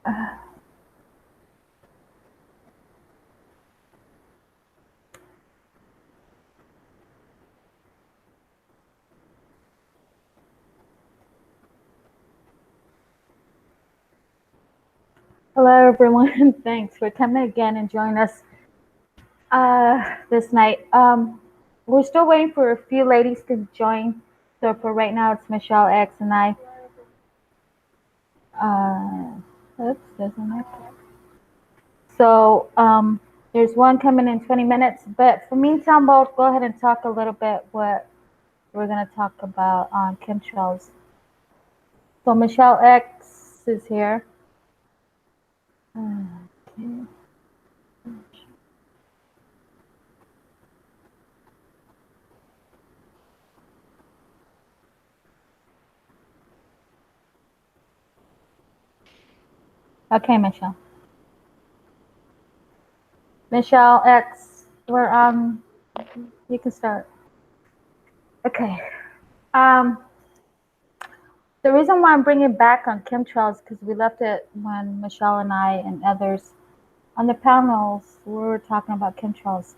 Hello, everyone. Thanks for coming again and joining us this night. We're still waiting for a few ladies to join. So for right now, it's Michelle X and I. Oops, doesn't it? So there's one coming in 20 minutes. But for meantime, we'll go ahead and talk a little bit what we're going to talk about on chemtrails. So Michelle X is here. Okay. Okay, Michelle. Michelle X, we're you can start. Okay. Um, the reason why I'm bringing back on chemtrails because we left it when Michelle and I and others on the panels we were talking about chemtrails.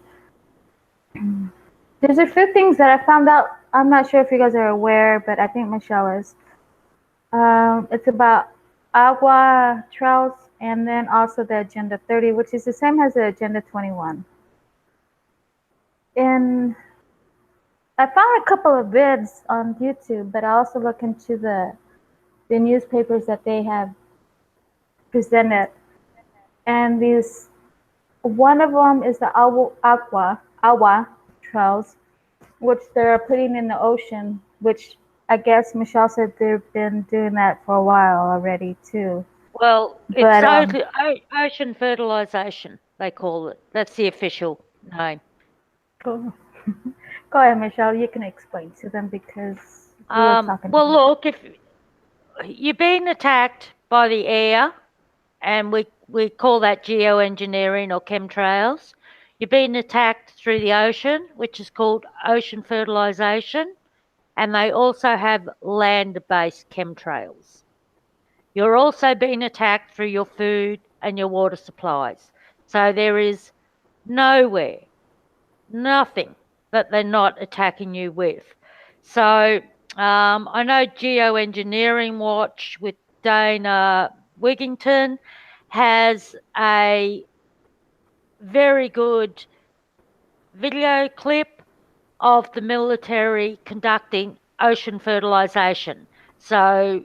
There's a few things that I found out. I'm not sure if you guys are aware, but I think Michelle is. It's about agua trails and then also the Agenda 30, which is the same as the Agenda 21. And I found a couple of vids on YouTube, but I also look into the newspapers that they have presented. And these, one of them is the agua trails, which they're putting in the ocean, which I guess Michelle said they've been doing that for a while already too. Well, it's But ocean fertilization, they call it. That's the official name. go ahead, Michelle. You can explain to them because we were talking Well, about. look, if you're being attacked by the air, and we call that geoengineering or chemtrails, you're being attacked through the ocean, which is called ocean fertilization, and they also have land-based chemtrails. You're also being attacked through your food and your water supplies. So there is nowhere, nothing that they're not attacking you with. So I know Geoengineering Watch with Dana Wigington has a very good video clip of the military conducting ocean fertilization. So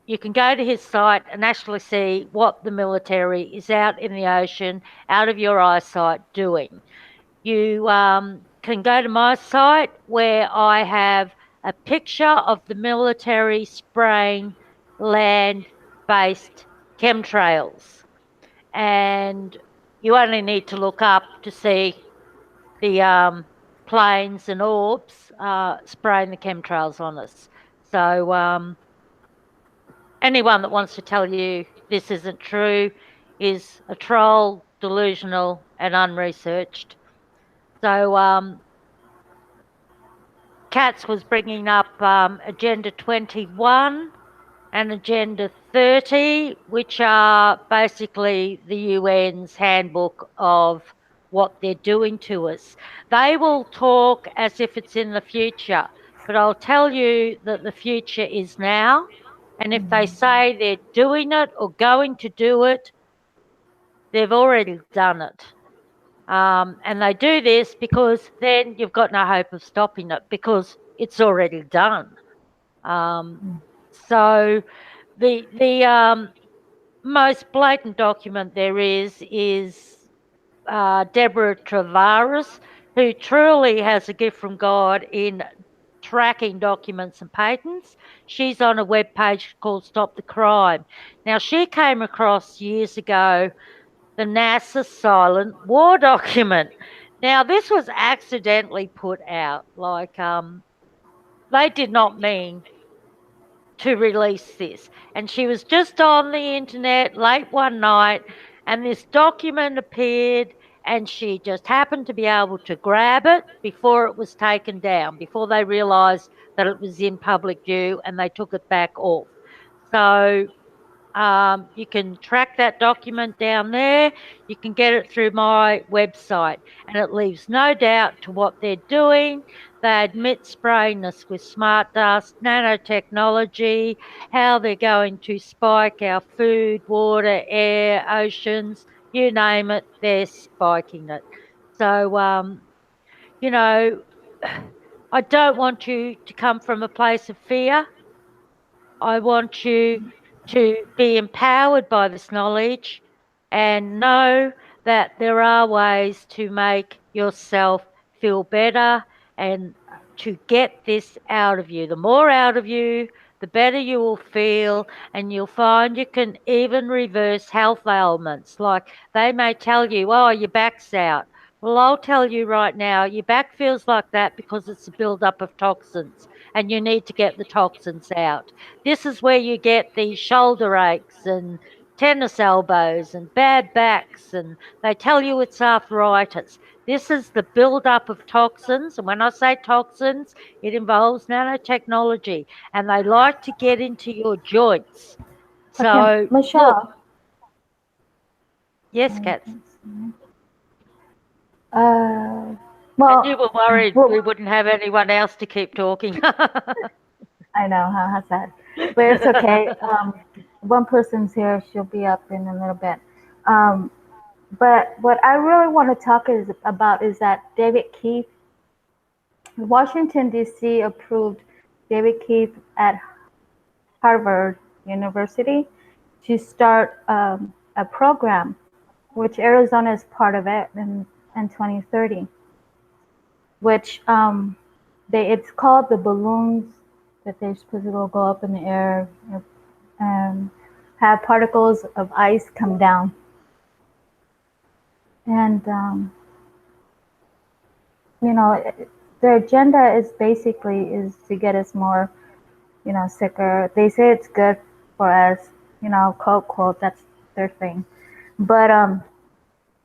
you can go to his site and actually see what the military is out in the ocean, out of your eyesight, doing. You can go to my site where I have a picture of the military spraying land based chemtrails. And you only need to look up to see the planes and orbs spraying the chemtrails on us. So anyone that wants to tell you this isn't true is a troll, delusional, and unresearched. So Katz was bringing up Agenda 21 and Agenda 30, which are basically the UN's handbook of what they're doing to us. They will talk as if it's in the future, but I'll tell you that the future is now. And if they say they're doing it or going to do it, they've already done it. And they do this because then you've got no hope of stopping it because it's already done. So the most blatant document there is Deborah Travaris, who truly has a gift from God in tracking documents and patents. She's on a web page called Stop the Crime. Now, she came across years ago the NASA silent war document. Now, this was accidentally put out. Like, they did not mean to release this. And she was just on the internet late one night, and this document appeared, and she just happened to be able to grab it before it was taken down, before they realized that it was in public view and they took it back off. So You can track that document down there. You can get it through my website, and it leaves no doubt to what they're doing. They admit spraying us with smart dust, nanotechnology, how they're going to spike our food, water, air, oceans, you name it, they're spiking it. So, you know, I don't want you to come from a place of fear. I want you to be empowered by this knowledge and know that there are ways to make yourself feel better and to get this out of you. The more out of you, the better you will feel, and you'll find you can even reverse health ailments. Like they may tell you, oh, your back's out. Well, I'll tell you right now, your back feels like that because it's a buildup of toxins and you need to get the toxins out. This is where you get these shoulder aches and tennis elbows and bad backs, and they tell you it's arthritis. This is the buildup of toxins. And when I say toxins, it involves nanotechnology, and they like to get into your joints. Okay, So, look, Michelle. yes, cats. Uh, And you well, were worried we well, wouldn't have anyone else to keep talking. I know how sad, but it's okay. One person's here; she'll be up in a little bit. Um, but what I really want to talk about is that David Keith, Washington D.C. approved David Keith at Harvard University to start a program, which Arizona is part of it in 2030, which it's called the balloons that they're supposed to go up in the air and have particles of ice come down. And, you know, their agenda is basically is to get us more, sicker. They say it's good for us, quote, quote, that's their thing. But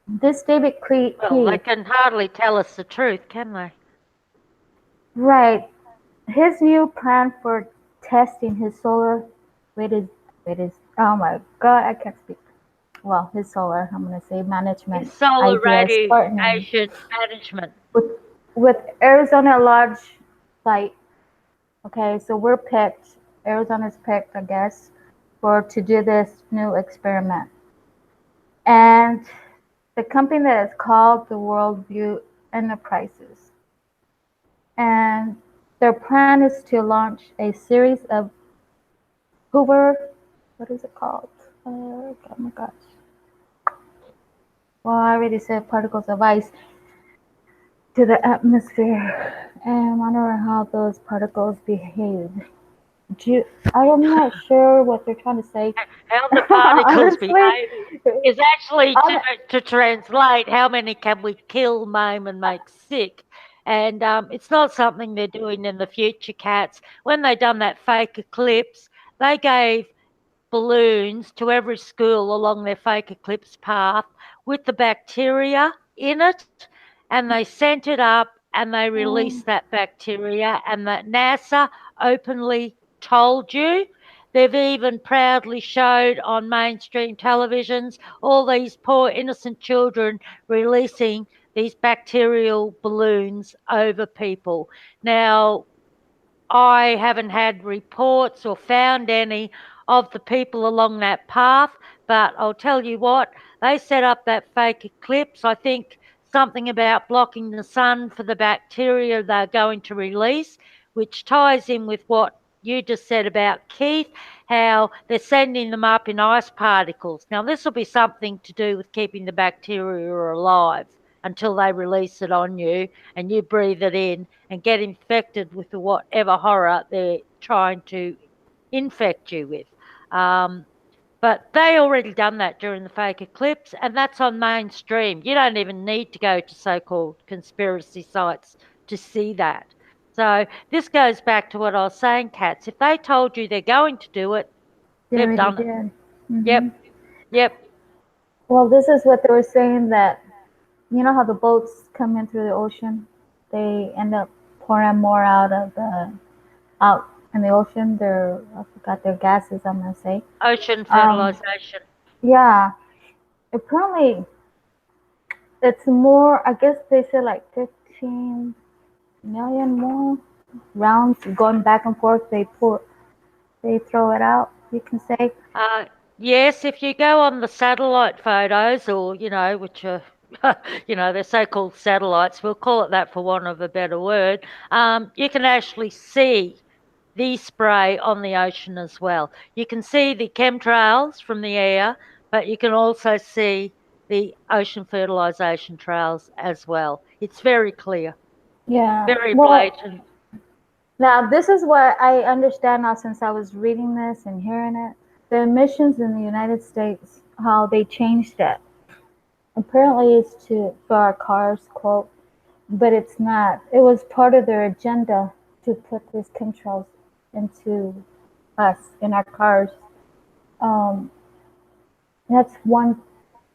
this David Well, they Keith, can hardly tell us the truth, can they? right, his new plan for testing his solar, wait, is, oh my God, I can't speak. Well, his solar, I'm going to say management It's solar ideas, partnering radiation management. with, with Arizona Large Site. Okay, so we're picked, Arizona's picked, I guess, for to do this new experiment. And the company that is called the Worldview Enterprises. And their plan is to launch a series of Hoover, what is it called? Oh my gosh. Well, I already said particles of ice to the atmosphere and monitor how those particles behave. Do I am not sure what they're trying to say. How the particles Honestly, behave is actually hon- to translate how many can we kill, maim, and make sick. And it's not something they're doing in the future, cats. When they done that fake eclipse, they gave balloons to every school along their fake eclipse path with the bacteria in it, and they sent it up and they released um, that bacteria, and that NASA openly told you. They've even proudly showed on mainstream televisions all these poor innocent children releasing these bacterial balloons over people. Now, I haven't had reports or found any of the people along that path, but I'll tell you what, they set up that fake eclipse. I think something about blocking the sun for the bacteria they're going to release, which ties in with what you just said about Keith, how they're sending them up in ice particles. Now, this will be something to do with keeping the bacteria alive until they release it on you and you breathe it in and get infected with whatever horror they're trying to infect you with. Um, but they already done that during the fake eclipse, and that's on mainstream. You don't even need to go to so-called conspiracy sites to see that. So this goes back to what I was saying, Cats. If they told you they're going to do it, they they've already done it. did. Yep, yep. Well, this is what they were saying that how the boats come in through the ocean, they end up pouring more out in the ocean. I forgot their gases. I'm gonna say. Ocean Um, fertilization. yeah. Apparently, it's more. I guess they said like 15 million more rounds going back and forth. They throw it out. You can say. Uh, yes, if you go on the satellite photos, or which are, they're so-called satellites. We'll call it that for want of a better word. You can actually see the spray on the ocean as well. You can see the chemtrails from the air, but you can also see the ocean fertilization trails as well. It's very clear, Yeah. very Well, blatant. now this is what I understand now since I was reading this and hearing it. The emissions in the United States, how they changed it. Apparently, it's to for our cars, quote, but it's not. It was part of their agenda to put these chemtrails into us in our cars. Um, that's one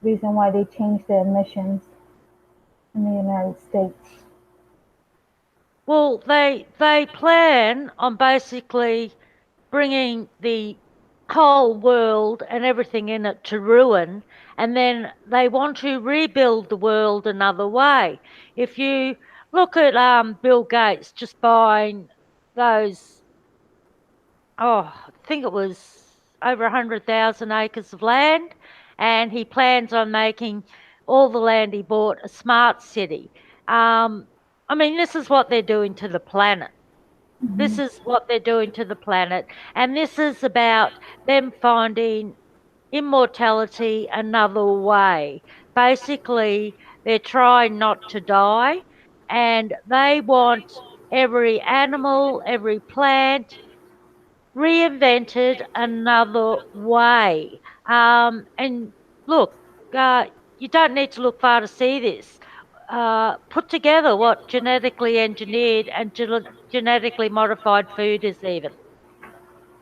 reason why they changed the emissions in the United States. Well, they plan on basically bringing the whole world and everything in it to ruin, and then they want to rebuild the world another way. If you look at Bill Gates just buying those, I think it was over 100,000 acres of land, and he plans on making all the land he bought a smart city. Um, I mean, this is what they're doing to the planet. Hmm. This is what they're doing to the planet. And this is about them finding immortality another way. Basically, they're trying not to die, and they want every animal, every plant reinvented another way. And look, uh, you don't need to look far to see this. Put together what genetically engineered and genetically modified food is, even.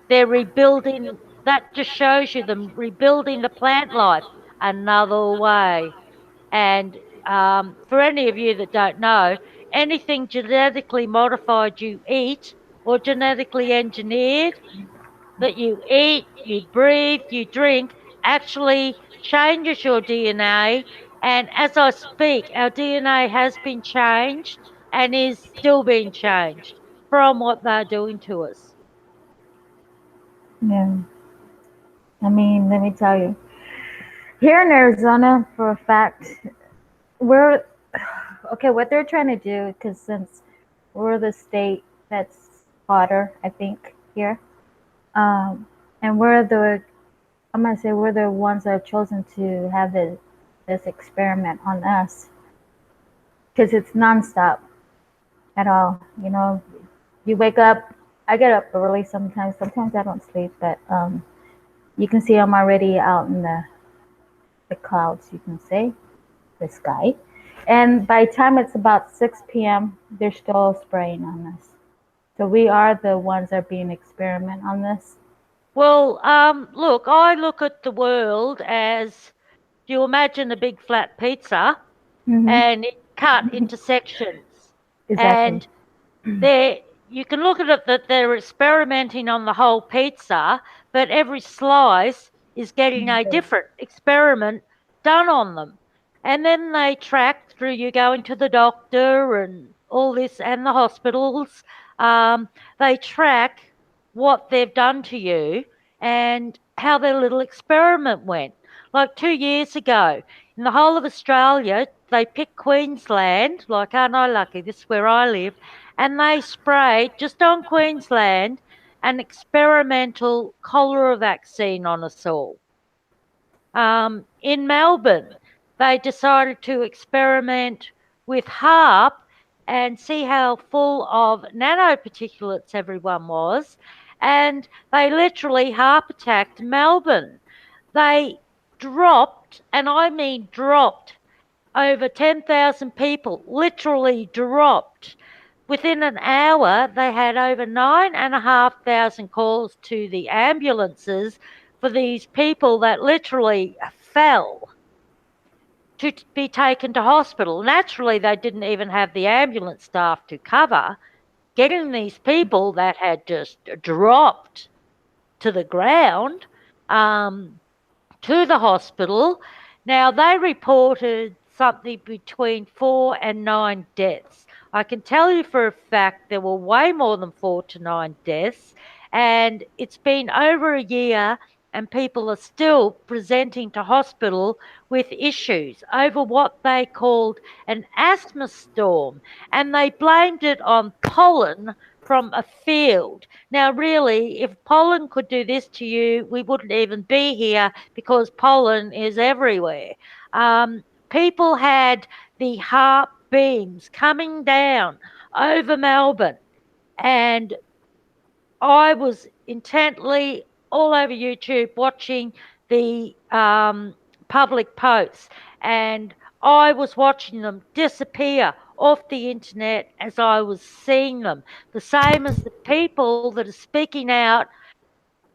They're rebuilding, that just shows you them rebuilding the plant life another way. And for any of you that don't know, anything genetically modified you eat or genetically engineered that you eat, you breathe, you drink actually changes your DNA. And as I speak, our DNA has been changed and is still being changed from what they're doing to us. Yeah, I mean, let me tell you, here in Arizona, for a fact, we're okay. What they're trying to do, because since we're the state that's hotter, I think here, um, and I'm gonna say we're the ones that are chosen to have this experiment on us, because it's nonstop at all. You know, you wake up. I get up early sometimes. Sometimes I don't sleep, but you can see I'm already out in the clouds. You can say the sky, and by the time it's about 6 p.m., they're still spraying on us. So we are the ones that are being experiment on this. Well, look, I look at the world as, you imagine a big flat pizza Hmm. and it cut into sections. Exactly. And they, you can look at it that they're experimenting on the whole pizza, but every slice is getting a different experiment done on them. And then they track through you going to the doctor and all this and the hospitals. They track what they've done to you and how their little experiment went. Like 2 years ago, in the whole of Australia, they picked Queensland, like, aren't I lucky? This is where I live, and they sprayed just on Queensland an experimental cholera vaccine on us all. In Melbourne, they decided to experiment with HAARP and see how full of nanoparticulates everyone was. And they literally HAARP attacked Melbourne. They dropped, and I mean dropped, over 10,000 people, literally dropped. Within an hour, they had over 9,500 calls to the ambulances for these people that literally fell to be taken to hospital. Naturally, they didn't even have the ambulance staff to cover. getting these people that had just dropped to the ground um, to the hospital. Now, they reported something between 4 and 9 deaths. I can tell you for a fact there were way more than 4 to 9 deaths, and it's been over a year, and people are still presenting to hospital with issues over what they called an asthma storm, and they blamed it on pollen from a field. Now, really, if pollen could do this to you, we wouldn't even be here because pollen is everywhere. People had the HAARP beams coming down over Melbourne, and I was intently all over YouTube watching the public posts, and I was watching them disappear off the internet as I was seeing them. The same as the people that are speaking out,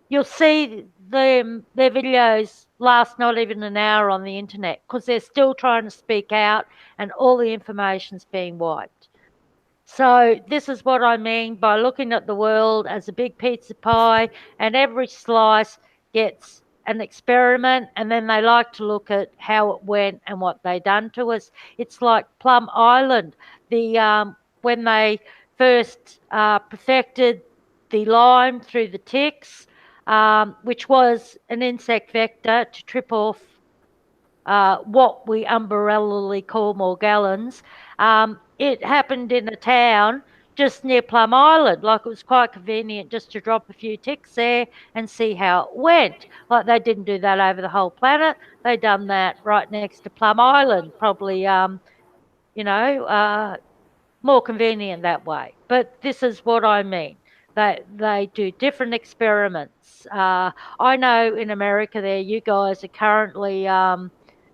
you'll see them their videos last not even an hour on the internet because they're still trying to speak out and all the information's being wiped. So this is what I mean by looking at the world as a big pizza pie, and every slice gets an experiment, and then they like to look at how it went and what they done to us. It's like Plum Island. When they first perfected the lime through the ticks, which was an insect vector to trip off what we umbrellarly call Morgellons. It happened in a town just near Plum Island. Like, it was quite convenient just to drop a few ticks there and see how it went. Like, they didn't do that over the whole planet. They done that right next to Plum Island. Probably, you know, more convenient that way. But this is what I mean. They do different experiments. I know in America there, you guys are currently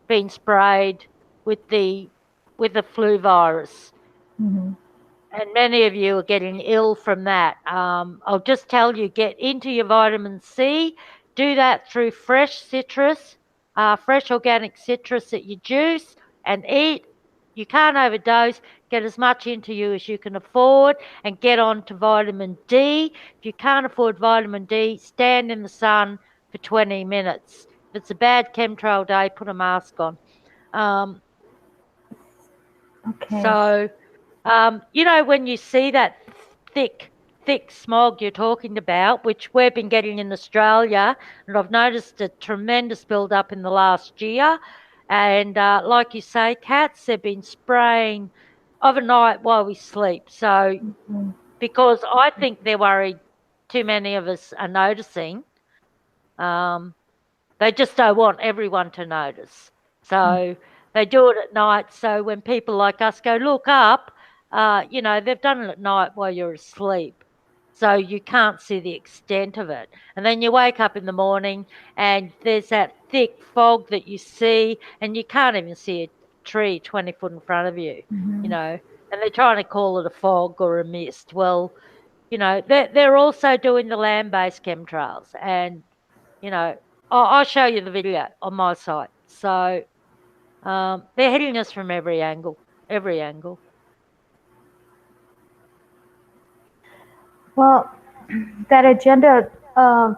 being sprayed with the flu virus, Mm-hmm. and many of you are getting ill from that. I'll just tell you, get into your vitamin C. Do that through fresh citrus, fresh organic citrus that you juice and eat. You can't overdose. Get as much into you as you can afford, and get on to vitamin D. If you can't afford vitamin D, stand in the sun for 20 minutes. If it's a bad chemtrail day, put a mask on. Um, Okay. so, when you see that thick, thick smog you're talking about, which we've been getting in Australia, and I've noticed a tremendous build-up in the last year. And like you say, cats, they've been spraying overnight while we sleep. So, Mm-hmm. because I think they're worried too many of us are noticing, um, they just don't want everyone to notice. So they do it at night. So when people like us go, look up, they've done it at night while you're asleep. So you can't see the extent of it. And then you wake up in the morning and there's that thick fog that you see, and you can't even see a tree 20 foot in front of you, you Mm-hmm. know. And they're trying to call it a fog or a mist. Well, they're also doing the land-based chemtrails, and I'll show you the video on my site. So they're hitting us from every angle, every angle. Well, that agenda of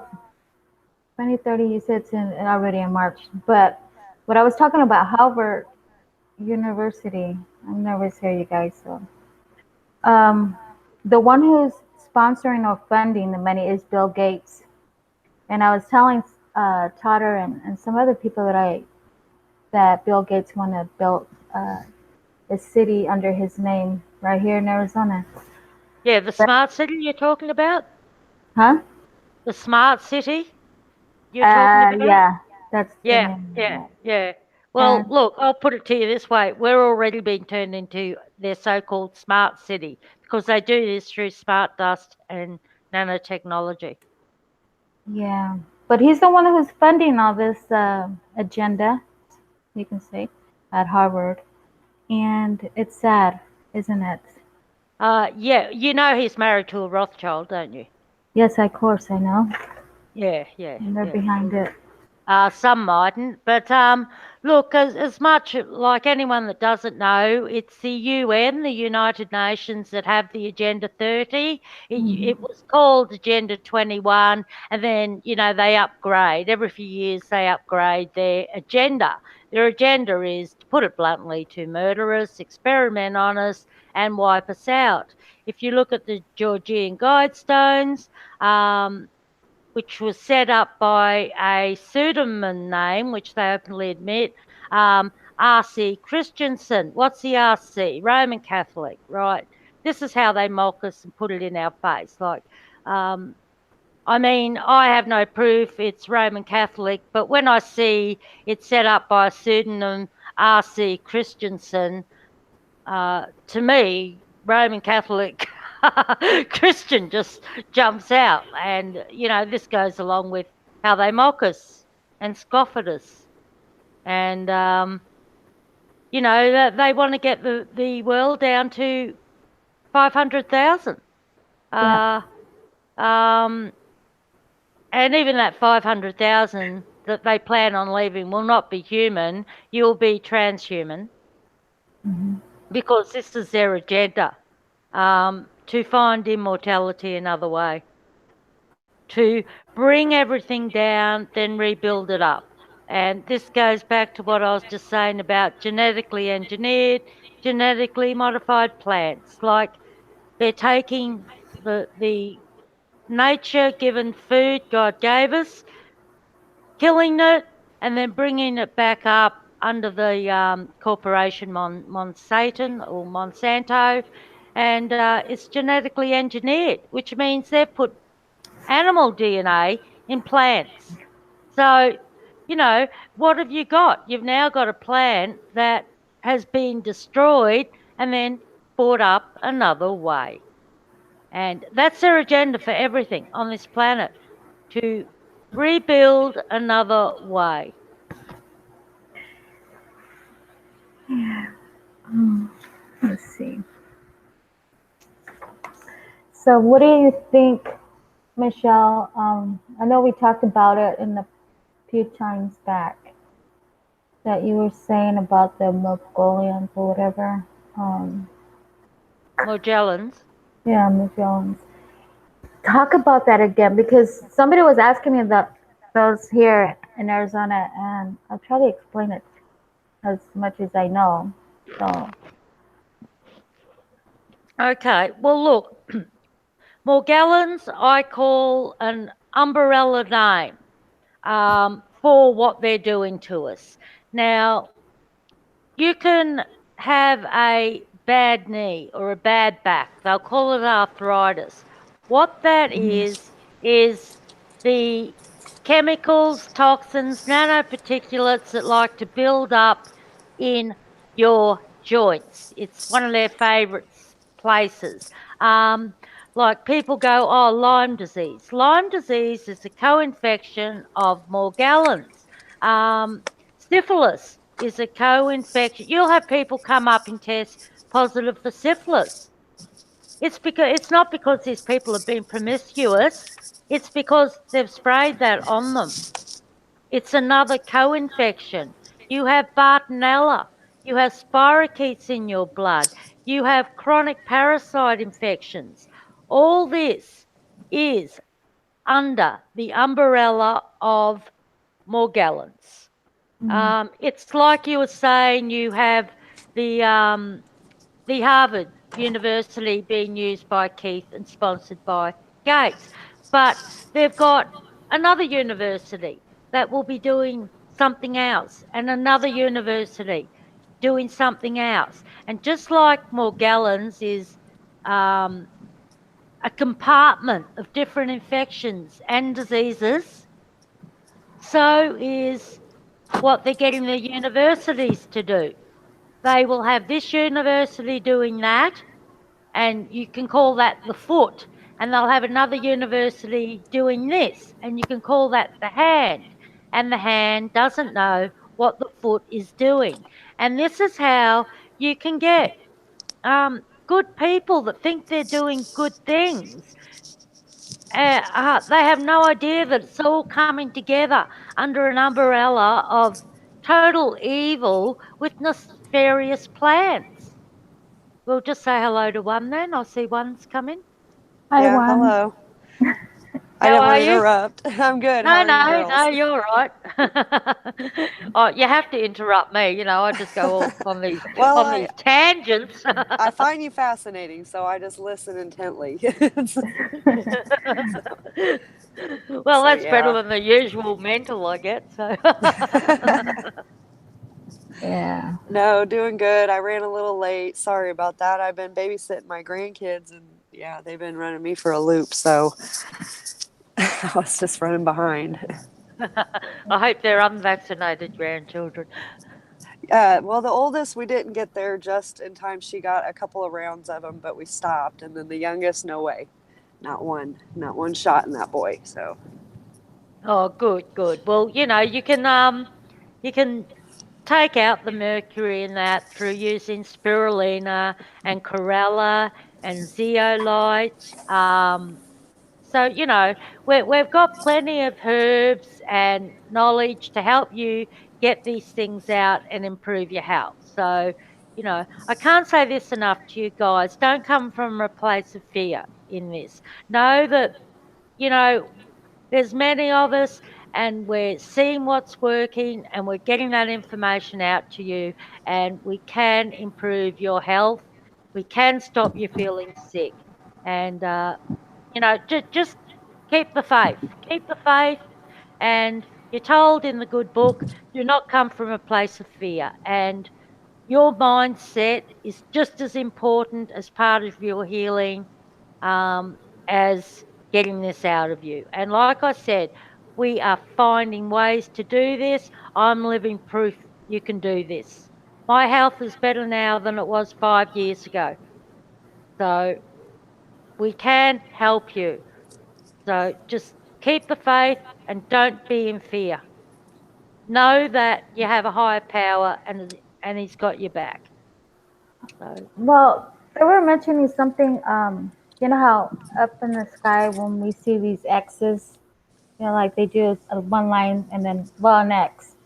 2030, you said it's already in March. But what I was talking about, Harvard University, I'm nervous here, you guys. So, um, the one who's sponsoring or funding the money is Bill Gates. And I was telling Totter and some other people that Bill Gates want to build a city under his name right here in Arizona. Yeah, the But, smart city you're talking about? huh? The smart city you're talking about? Yeah, that's the Yeah, name of yeah, it. yeah. Well, And look, I'll put it to you this way. We're already being turned into their so-called smart city because they do this through smart dust and nanotechnology. yeah, but he's the one who's funding all this agenda, you can say, at Harvard. And it's sad, isn't it? Yeah, you know he's married to a Rothschild, don't you? Yes, of course, I know. Yeah, yeah, And they're yeah. behind it. Some mightn't, but look, as much like anyone that doesn't know, it's the UN, the United Nations, that have the Agenda 30. It was called Agenda 21, and then they upgrade every few years. They upgrade their agenda. Their agenda is, to put it bluntly, to murder us, experiment on us, and wipe us out. If you look at the Georgian Guidestones, which was set up by a pseudonym name, which they openly admit, R.C. Christensen. What's the R.C.? Roman Catholic, right? This is how they mock us and put it in our face. Um, I mean, I have no proof it's Roman Catholic, but when I see it set up by a pseudonym R.C. Christensen, to me, Roman Catholic Christian just jumps out. And, this goes along with how they mock us and scoff at us. And, they want to get the world down to 500,000. Yeah. Um, and even that 500,000 that they plan on leaving will not be human. You'll be transhuman, because this is their agenda, to find immortality another way, to bring everything down, then rebuild it up. And this goes back to what I was just saying about genetically engineered, genetically modified plants. Like, they're taking the nature given food God gave us, killing it, and then bringing it back up under the corporation Monsanto, and it's genetically engineered, which means they've put animal DNA in plants. So, what have you got? You've now got a plant that has been destroyed and then brought up another way. And that's their agenda for everything on this planet, to rebuild another way. Let's see. So, what do you think, Michelle? I know we talked about it in a few times back, that you were saying about the Mongolians or whatever. Morgellons. Yeah, Morgellons. Talk about that again, because somebody was asking me that those here in Arizona, and I'll try to explain it as much as I know. So, Okay, well, look, Morgellons I call an umbrella name, for what they're doing to us. Now, you can have a bad knee or a bad back. They'll call it arthritis. What that is the chemicals, toxins, nanoparticulates that like to build up in your joints. It's one of their favourite places. Like, people go, oh, Lyme disease. Lyme disease is a co-infection of Morgellons. Syphilis is a co-infection. You'll have people come up and test positive for syphilis. It's not because these people have been promiscuous. It's because they've sprayed that on them. It's another co-infection. You have Bartonella. You have spirochetes in your blood. You have chronic parasite infections. All this is under the umbrella of Morgellons. It's like you were saying, you have the Harvard University being used by Keith and sponsored by Gates, but they've got another university that will be doing something else, and another university doing something else. And just like Morgellons is a compartment of different infections and diseases, so is what they're getting the universities to do. They will have this university doing that, and you can call that the foot, and they'll have another university doing this, and you can call that the hand, and the hand doesn't know what the foot is doing. And this is how you can get good people that think they're doing good things. They have no idea that it's all coming together under an umbrella of total evil with nefarious plans. We'll just say hello to one then. I see one's coming. Hi, Yeah, one. hello. I How didn't want are to you? interrupt. I'm good. How No, are you no, no, girls? you're right. Oh, you have to interrupt me. I just go off on these Well, on these tangents. I find you fascinating, so I just listen intently. Well, So that's better yeah. than the usual mental I get. So, Yeah. No, doing good. I ran a little late. Sorry about that. I've been babysitting my grandkids and yeah, they've been running me for a loop, so I was just running behind. I hope they're unvaccinated grandchildren. Well, the oldest we didn't get there just in time. She got a couple of rounds of them, but we stopped. And then the youngest, no way, not one shot in that boy. So Oh, good, good. Well, you can take out the mercury in that through using spirulina and chlorella and zeolite. So, we've got plenty of herbs and knowledge to help you get these things out and improve your health. So, I can't say this enough to you guys. Don't come from a place of fear in this. Know that, you know, there's many of us and we're seeing what's working and we're getting that information out to you and we can improve your health. We can stop you feeling sick. And, just keep the faith. Keep the faith. And you're told in the good book, do not come from a place of fear. And your mindset is just as important as part of your healing um, as getting this out of you. And like I said, we are finding ways to do this. I'm living proof you can do this. My health is better now than it was 5 years ago. So we can help you. So just keep the faith and don't be in fear. Know that you have a higher power and he's got your back. So Well, they were mentioning something. You know how up in the sky when we see these X's, like they do one line and then well an X.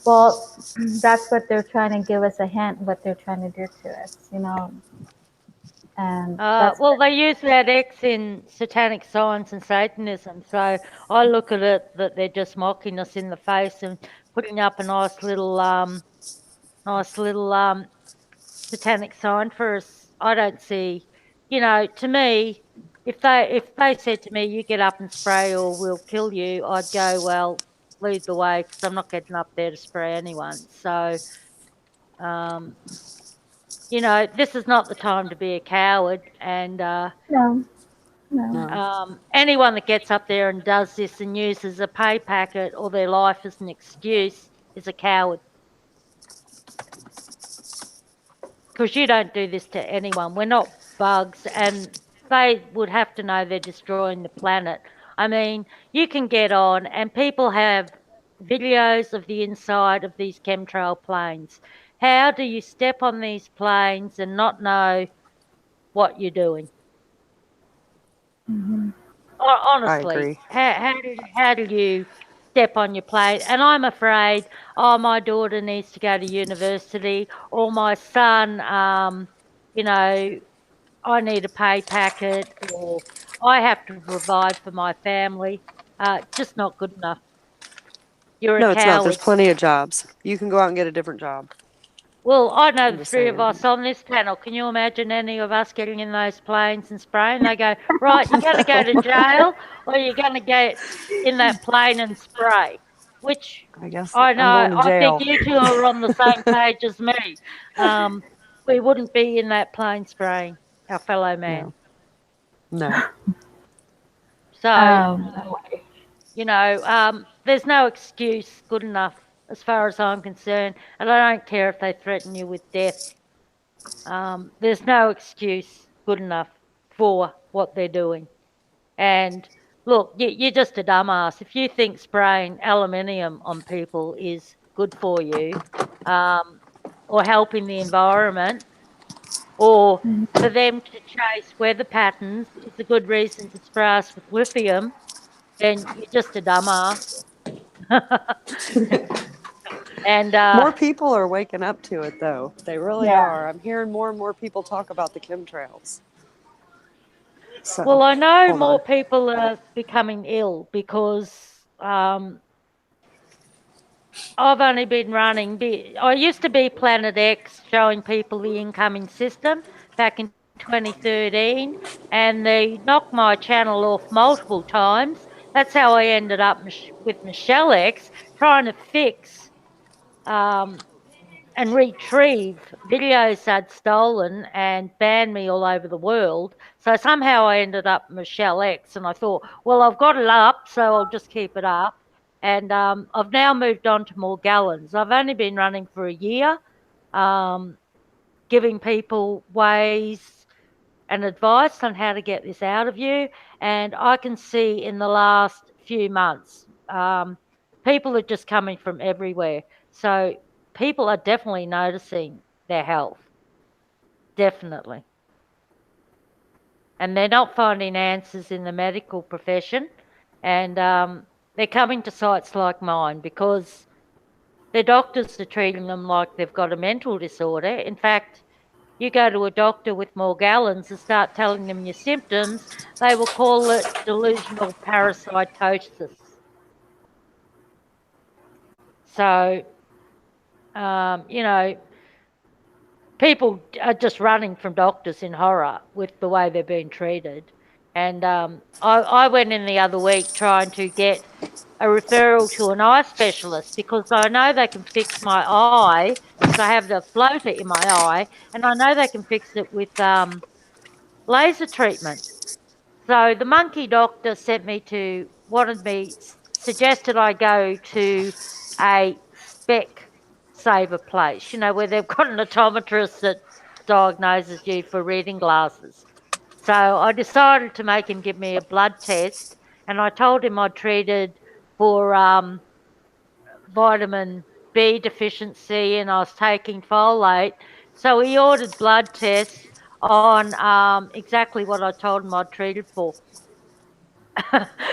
Well, that's what they're trying to give us a hint what they're trying to do to us. And that's well, they use that X in satanic science and Satanism. So I look at it that they're just mocking us in the face and putting up a nice little satanic sign for us. I don't see, to me, if they said to me, "You get up and spray, or we'll kill you," I'd go, "Well, lead the way," because I'm not getting up there to spray anyone. So, um, this is not the time to be a coward, and no, no. no, anyone that gets up there and does this and uses a pay packet or their life as an excuse is a coward. Because you don't do this to anyone. We're not bugs, and they would have to know they're destroying the planet. I mean, you can get on, and people have videos of the inside of these chemtrail planes. How do you step on these planes and not know what you're doing? Hmm. I Honestly, agree. how do you step on your plane? And I'm afraid, oh, my daughter needs to go to university, or my son, you know, I need a pay packet, or I have to provide for my family. Just not good enough. You're a No, it's not. There's coward. plenty of jobs. You can go out and get a different job. Well, I know I'm the just three of saying. us on this panel. Can you imagine any of us getting in those planes and spraying? They go, right, you're going to go to jail or you're going to get in that plane and spray. Which I guess I know, I'm going to I think jail. you two are on the same page as me. Um, we wouldn't be in that plane spraying our fellow man. No, no. So, No way. there's no excuse good enough as far as I'm concerned. And I don't care if they threaten you with death. There's no excuse good enough for what they're doing. And look, you're just a dumbass. If you think spraying aluminium on people is good for you, um, or helping the environment, or for them to chase weather patterns is a good reason to spray us with lithium, then you're just a dumbass. And More people are waking up to it, though. They really Yeah. are. I'm hearing more and more people talk about the chemtrails. So, well, I know hold more on. people are becoming ill because I've only been running. I used to be Planet X, showing people the incoming system back in 2013, and they knocked my channel off multiple times. That's how I ended up with Michelle X, trying to fix um, and retrieve videos I'd stolen and banned me all over the world. So somehow I ended up Michelle X, and I thought, well, I've got it up, so I'll just keep it up. And I've now moved on to Morgellons. I've only been running for a year, um, giving people ways and advice on how to get this out of you. And I can see in the last few months, people are just coming from everywhere. So people are definitely noticing their health, definitely. And they're not finding answers in the medical profession. And they're coming to sites like mine because their doctors are treating them like they've got a mental disorder. In fact, you go to a doctor with Morgellons and start telling them your symptoms, they will call it delusional parasitosis. So, you know, people are just running from doctors in horror with the way they're being treated. And I went in the other week trying to get a referral to an eye specialist because I know they can fix my eye because I have the floater in my eye, and I know they can fix it with laser treatment. So the monkey doctor sent me to, wanted me, suggested I go to a spec saver place, where they've got an optometrist that diagnoses you for reading glasses. So I decided to make him give me a blood test, and I told him I'd treated for vitamin B deficiency and I was taking folate. So he ordered blood tests on exactly what I told him I'd treated for.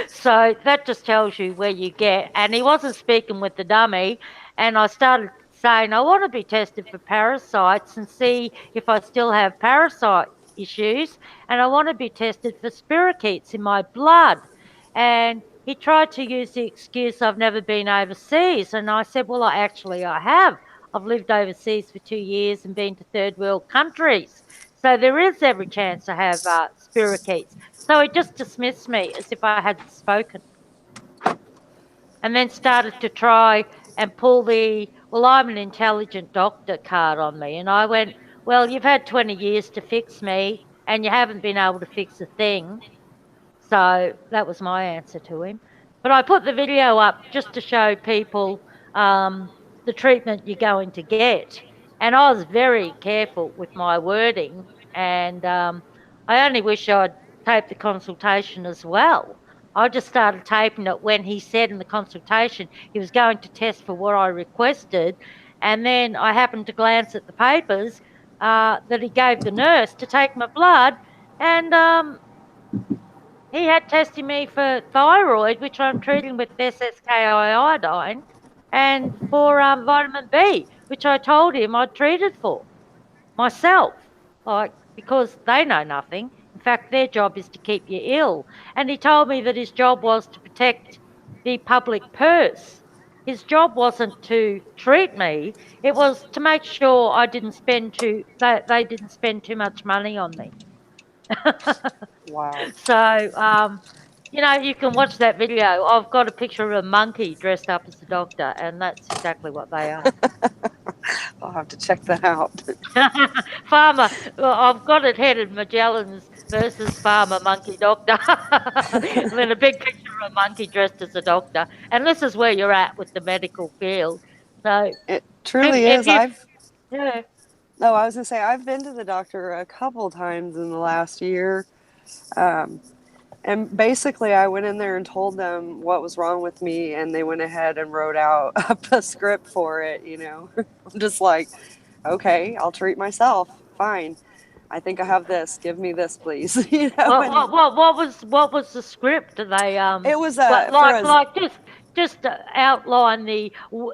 So that just tells you where you get. And he wasn't speaking with the dummy. And I started saying, I want to be tested for parasites and see if I still have parasite issues. And I want to be tested for spirochetes in my blood. And he tried to use the excuse I've never been overseas. And I said, well, I have. I've lived overseas for 2 years and been to third world countries. So there is every chance I have spirochetes. So he just dismissed me as if I hadn't spoken, and then started to try and pull the, well, I'm an intelligent doctor card on me. And I went, well, you've had 20 years to fix me and you haven't been able to fix a thing. So that was my answer to him. But I put the video up just to show people the treatment you're going to get. And I was very careful with my wording. And I only wish I'd taped the consultation as well. I just started taping it when he said in the consultation he was going to test for what I requested. And then I happened to glance at the papers that he gave the nurse to take my blood. And he had tested me for thyroid, which I'm treating with SSKI iodine, and for vitamin B, which I told him I'd treated for myself, like, because they know nothing. In fact, their job is to keep you ill. And he told me that his job was to protect the public purse. His job wasn't to treat me; it was to make sure I didn't spend too that they didn't spend too much money on me. Wow. So, you can watch that video. I've got a picture of a monkey dressed up as a doctor, and that's exactly what they are. I'll have to check that out. Farmer, well, I've got it headed Magellan's versus Farmer Monkey Doctor. And then a big picture of a monkey dressed as a doctor. And this is where you're at with the medical field. So, It if, truly if is. you, yeah, No, I was gonna say I've been to the doctor a couple times in the last year. Um, And basically, I went in there and told them what was wrong with me, and they went ahead and wrote out a script for it. I'm just like, okay, I'll treat myself. Fine. I think I have this. Give me this, please. what, And what, what, what was the script? Do they it was like for like a like just just outline the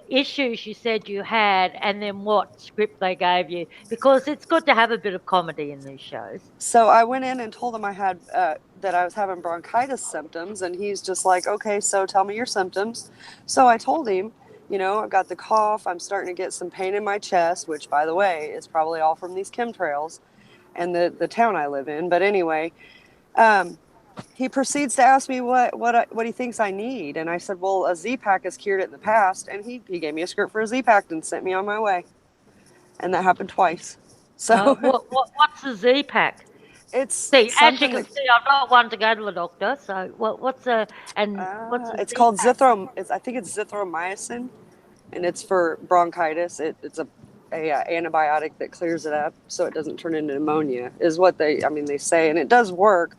issues you said you had, and then what script they gave you, because it's good to have a bit of comedy in these shows. So I went in and told him I had that I was having bronchitis symptoms, and he's just like, "Okay, so tell me your symptoms." So I told him, you know, I've got the cough. I'm starting to get some pain in my chest, which, by the way, is probably all from these chemtrails and the town I live in. But anyway, um, he proceeds to ask me what he thinks I need, and I said, "Well, a Z-Pack has cured it in the past," and he gave me a script for a Z-Pack and sent me on my way, and that happened twice. So What's the Z-Pack? it's See, as you something can that see, I'm not one to go to the doctor. So what's a it's called Z-Pack? I think it's zithromycin, and it's for bronchitis. It's a antibiotic that clears it up so it doesn't turn into pneumonia. Is what they say, and it does work.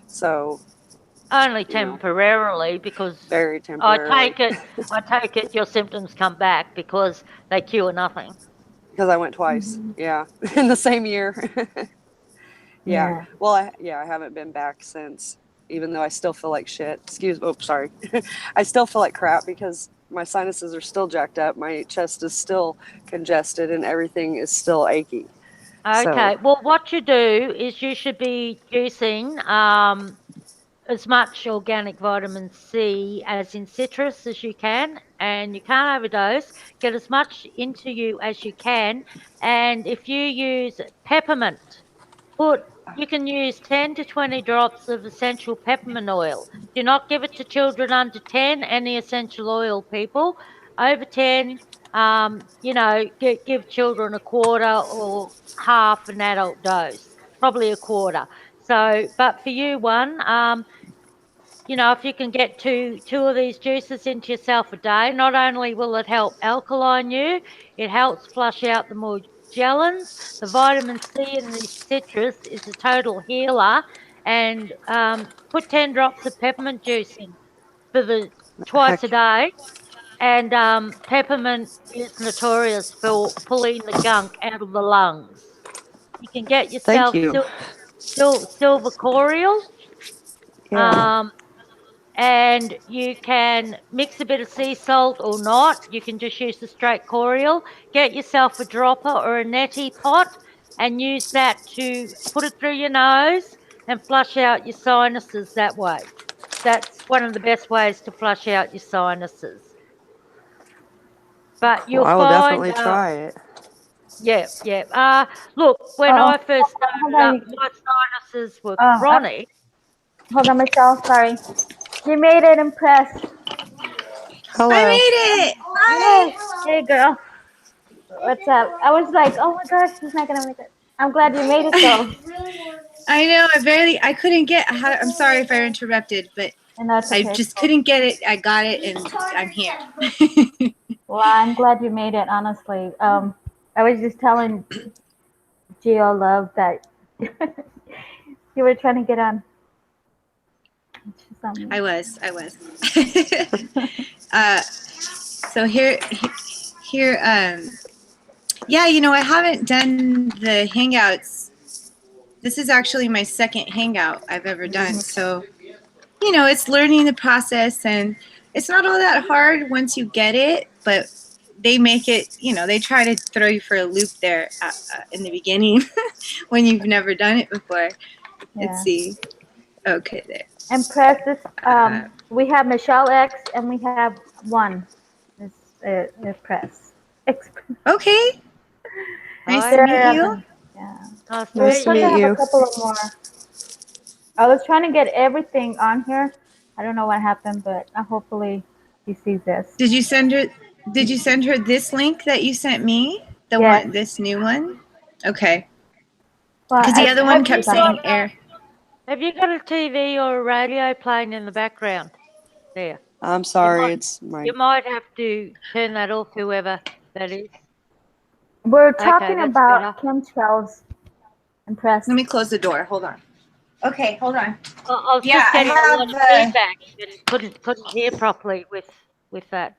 So Only you know, temporarily, because very temporarily. I take it your symptoms come back because they cure nothing. Because I went twice, Mm-hmm. yeah, in the same year. Yeah. Yeah. Well, I haven't been back since, even though I still feel like shit. Sorry. I still feel like crap because my sinuses are still jacked up. My chest is still congested and everything is still achy. So, Okay. Well, what you do is you should be juicing as much organic vitamin C as in citrus as you can, and you can't overdose. Get as much into you as you can, and if you use peppermint, put you can use 10 to 20 drops of essential peppermint oil. Do not give it to children under 10, any essential oil people. Over 10, give children a quarter or half an adult dose, probably a quarter. So, but for you, if you can get two of these juices into yourself a day, not only will it help alkaline you, it helps flush out the Morgellons. The vitamin C in the citrus is a total healer, and put 10 drops of peppermint juice in for the twice a heck, day. And peppermint is notorious for pulling the gunk out of the lungs. You can get thank yourself you. silver corial. Yeah. Um, and you can mix a bit of sea salt or not. You can just use the straight corial. Get yourself a dropper or a neti pot and use that to put it through your nose and flush out your sinuses that way. That's one of the best ways to flush out your sinuses. But Well, you'll I will find, definitely try it. yeah, yeah. Look, when Oh, I first hold started up, on. my sinuses were Oh, chronic. hold on, Michelle. Sorry. You made it. Impressed. I Hello. made it. Yay! Hi. Hey, girl. What's up? I was like, oh my gosh, she's not gonna make it. I'm glad you made it though. I know. I couldn't get. I'm sorry if I interrupted, but And that's I okay. just couldn't get it. I got it, and I'm here. Well, I'm glad you made it. Honestly, I was just telling Geo Love that you were trying to get on. She's on I mute. was. So here. Yeah, I haven't done the hangouts. This is actually my second hangout I've ever done. So, it's learning the process, and it's not all that hard once you get it, but they make it, they try to throw you for a loop there in the beginning when you've never done it before. Let's Yeah. see. Okay, there. And press this. We have Michelle X, and we have one. Press. Okay. Nice to Hi, meet you. Yeah. nice to We're Nice meet to supposed to meet you. have a you. couple of more. I was trying to get everything on here. I don't know what happened, but hopefully she sees this. Did you send her this link that you sent me? Yes. This new one? Okay. Well, Because the I other tried one Have to you kept sign got in. saying error. Have you got a TV or a radio playing in the background there? I'm You sorry. might It's my. you might have to turn that off, whoever that is. We're Okay, talking that's better. about chemtrails and press. Let me close the door. Hold on. Okay, hold on. I was Yeah, just I getting a lot of have. feedback and couldn't hear properly with that.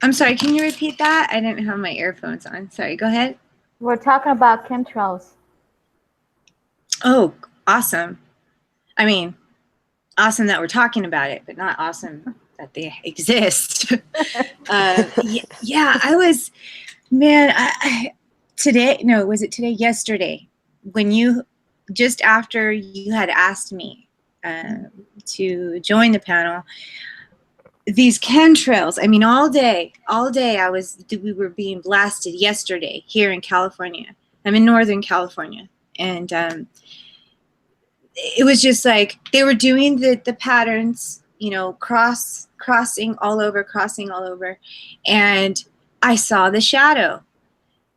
I'm sorry. Can you repeat that? I didn't have my earphones on. Sorry. Go ahead. We're talking about chemtrails. Oh, awesome. I mean, awesome that we're talking about it, but not awesome that they exist. Yeah, I was, man, today, no, was it today? Yesterday, when you, just after you had asked me to join the panel, these chemtrails, I mean, all day we were being blasted yesterday here in California. I'm in Northern California. And it was just like they were doing the patterns, you know, crossing all over. And I saw the shadow.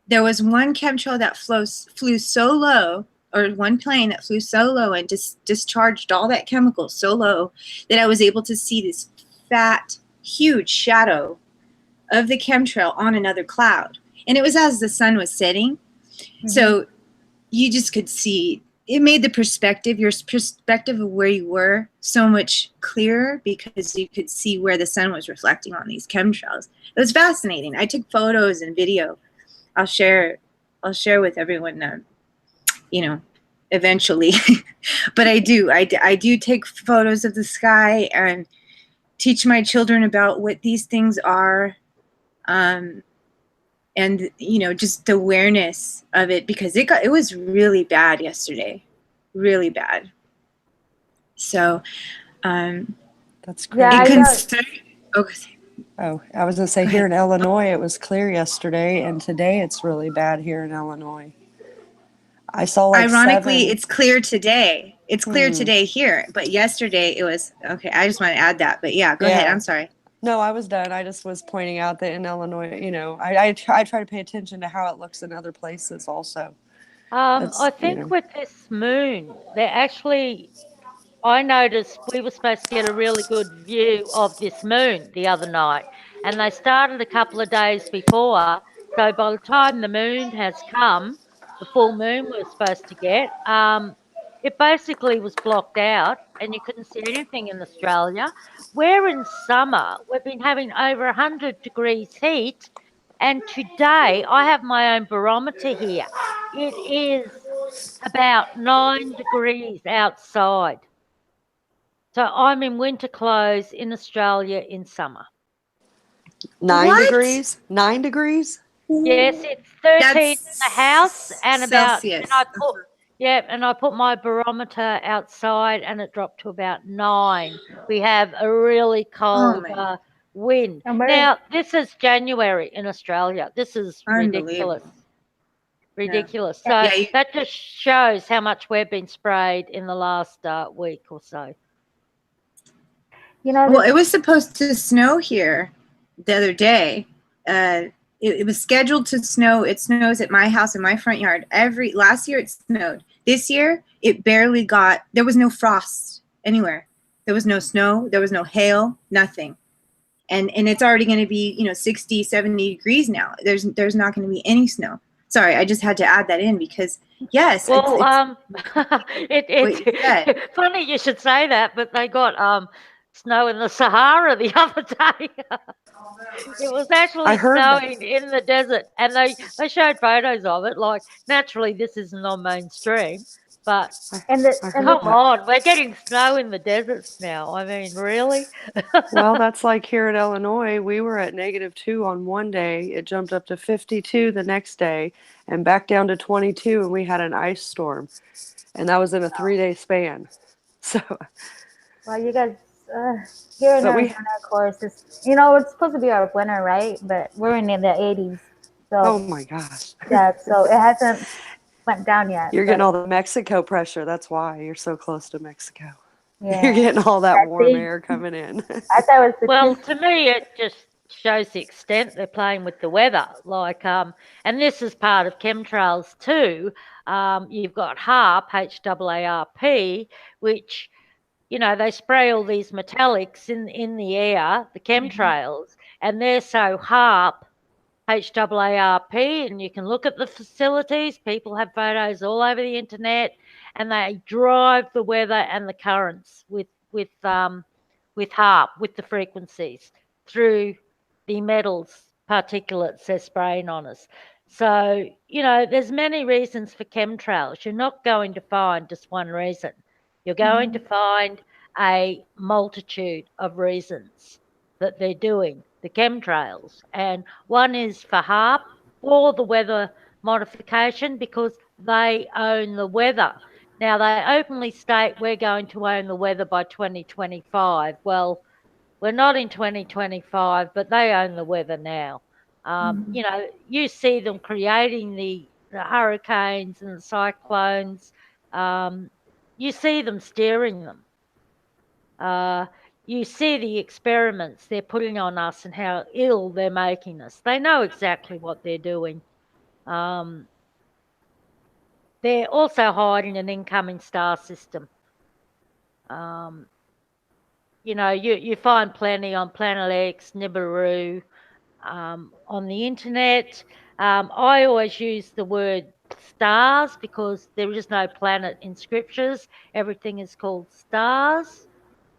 There was one chemtrail that flew so low, or one plane that flew so low and discharged all that chemical so low that I was able to see this fat, huge shadow of the chemtrail on another cloud. And it was as the sun was setting. Mm-hmm. So you just could see, it made the perspective, your perspective of where you were, so much clearer because you could see where the sun was reflecting on these chemtrails. It was fascinating. I took photos and video. I'll share with everyone, you know, eventually. But I do take photos of the sky and teach my children about what these things are. And, you know, just the awareness of it, because it was really bad yesterday, really bad. So, that's great. Yeah, Oh, I was going to say, here in Illinois, it was clear yesterday, and today it's really bad here in Illinois. I saw like ironically, 7. it's clear today. It's clear today here, but yesterday it was, okay, I just want to add that, but yeah, go ahead. I'm sorry. No, I was done. I just was pointing out that in Illinois, you know, I try to pay attention to how it looks in other places also. I think with this moon, they're actually, I noticed we were supposed to get a really good view of this moon the other night, and they started a couple of days before. So by the time the moon has come, the full moon we're supposed to get, it basically was blocked out and you couldn't see anything in Australia. We're in summer. We've been having over 100 degrees heat, and today I have my own barometer here. It is about 9 degrees outside. So I'm in winter clothes in Australia in summer. 9 degrees? 9 degrees? Yes, it's 13 in the house and about, Celsius. and I put my barometer outside and it dropped to about 9. We have a really cold wind. Now, this is January in Australia. This is ridiculous. Ridiculous. So that just shows how much we've been sprayed in the last week or so. You know, well, it was supposed to snow here the other day. It was scheduled to snow. It snows at my house in my front yard. Last year it snowed. This year it barely got. There was no frost anywhere. There was no snow. There was no hail. Nothing. And it's already going to be 60, 70 degrees now. There's not going to be any snow. Sorry, I just had to add that in because yes. Well, it's funny you should say that, but they got snow in the Sahara the other day. It was actually snowing in the desert, and they showed photos of it. Like, naturally, this isn't on mainstream, but come on, we're getting snow in the deserts now. I mean, really? Well, that's like here in Illinois. We were at -2 on one day. It jumped up to 52 the next day, and back down to 22, and we had an ice storm, and that was in a 3-day span. So, well, you guys. Here in Arizona, of course, it's supposed to be our winter, right? But we're in the 80s. So, oh my gosh. Yeah, so it hasn't went down yet. You're getting all the Mexico pressure. That's why you're so close to Mexico. Yeah. You're getting all that warm air coming in. I thought it was well, to me, it just shows the extent they're playing with the weather. Like, and this is part of chemtrails too. You've got HAARP, HAARP, which they spray all these metallics in the air, the chemtrails, and they're so HAARP, HAARP, and you can look at the facilities. People have photos all over the internet, and they drive the weather and the currents with HAARP, with the frequencies through the metals particulates they're spraying on us. So, there's many reasons for chemtrails. You're not going to find just one reason. You're going to find a multitude of reasons that they're doing the chemtrails. And one is for HAARP or the weather modification because they own the weather. Now, they openly state we're going to own the weather by 2025. Well, we're not in 2025, but they own the weather now. You see them creating the hurricanes and the cyclones. Um, you see them steering them. Uh, you see the experiments they're putting on us and how ill they're making us. They know exactly what they're doing. Um, they're also hiding an incoming star system. Um, you find plenty on Planet X, Nibiru, on the internet. I always use the word stars because there is no planet in scriptures. Everything is called stars.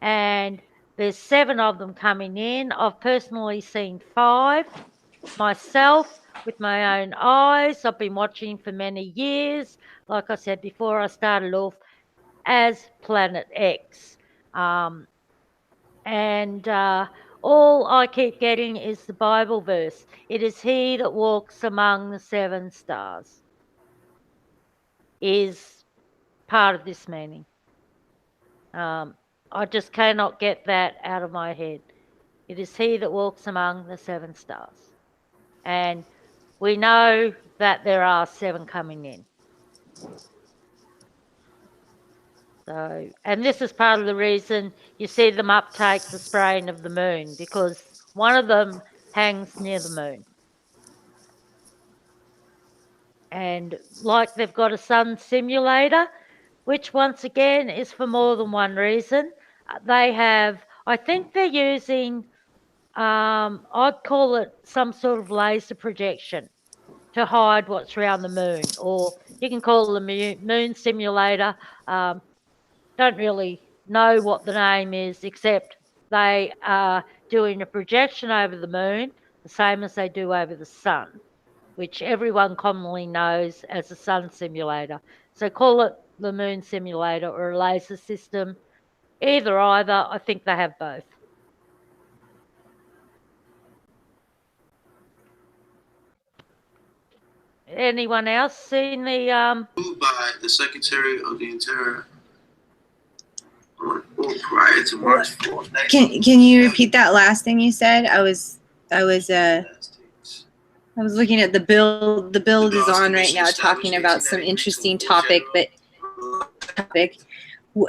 And there's 7 of them coming in. I've personally seen 5 myself with my own eyes. I've been watching for many years. Like I said before, I started off as Planet X. And all I keep getting is the Bible verse. It is he that walks among the 7 stars is part of this meaning. I just cannot get that out of my head. It is he that walks among the 7 stars. And we know that there are 7 coming in. So, and this is part of the reason you see them uptake the spraying of the moon, because one of them hangs near the moon. And like they've got a sun simulator, which once again is for more than one reason. They have, I think they're using, I'd call it some sort of laser projection to hide what's around the moon, or you can call it a moon simulator. Don't really know what the name is, except they are doing a projection over the moon, the same as they do over the sun, which everyone commonly knows as a sun simulator. So call it the moon simulator or a laser system. Either, I think they have both. Anyone else seen the by the Secretary of the Interior or prior to March 4th. Can you repeat that last thing you said? I was looking at the bill. The bill is on right now, talking about some interesting topic. But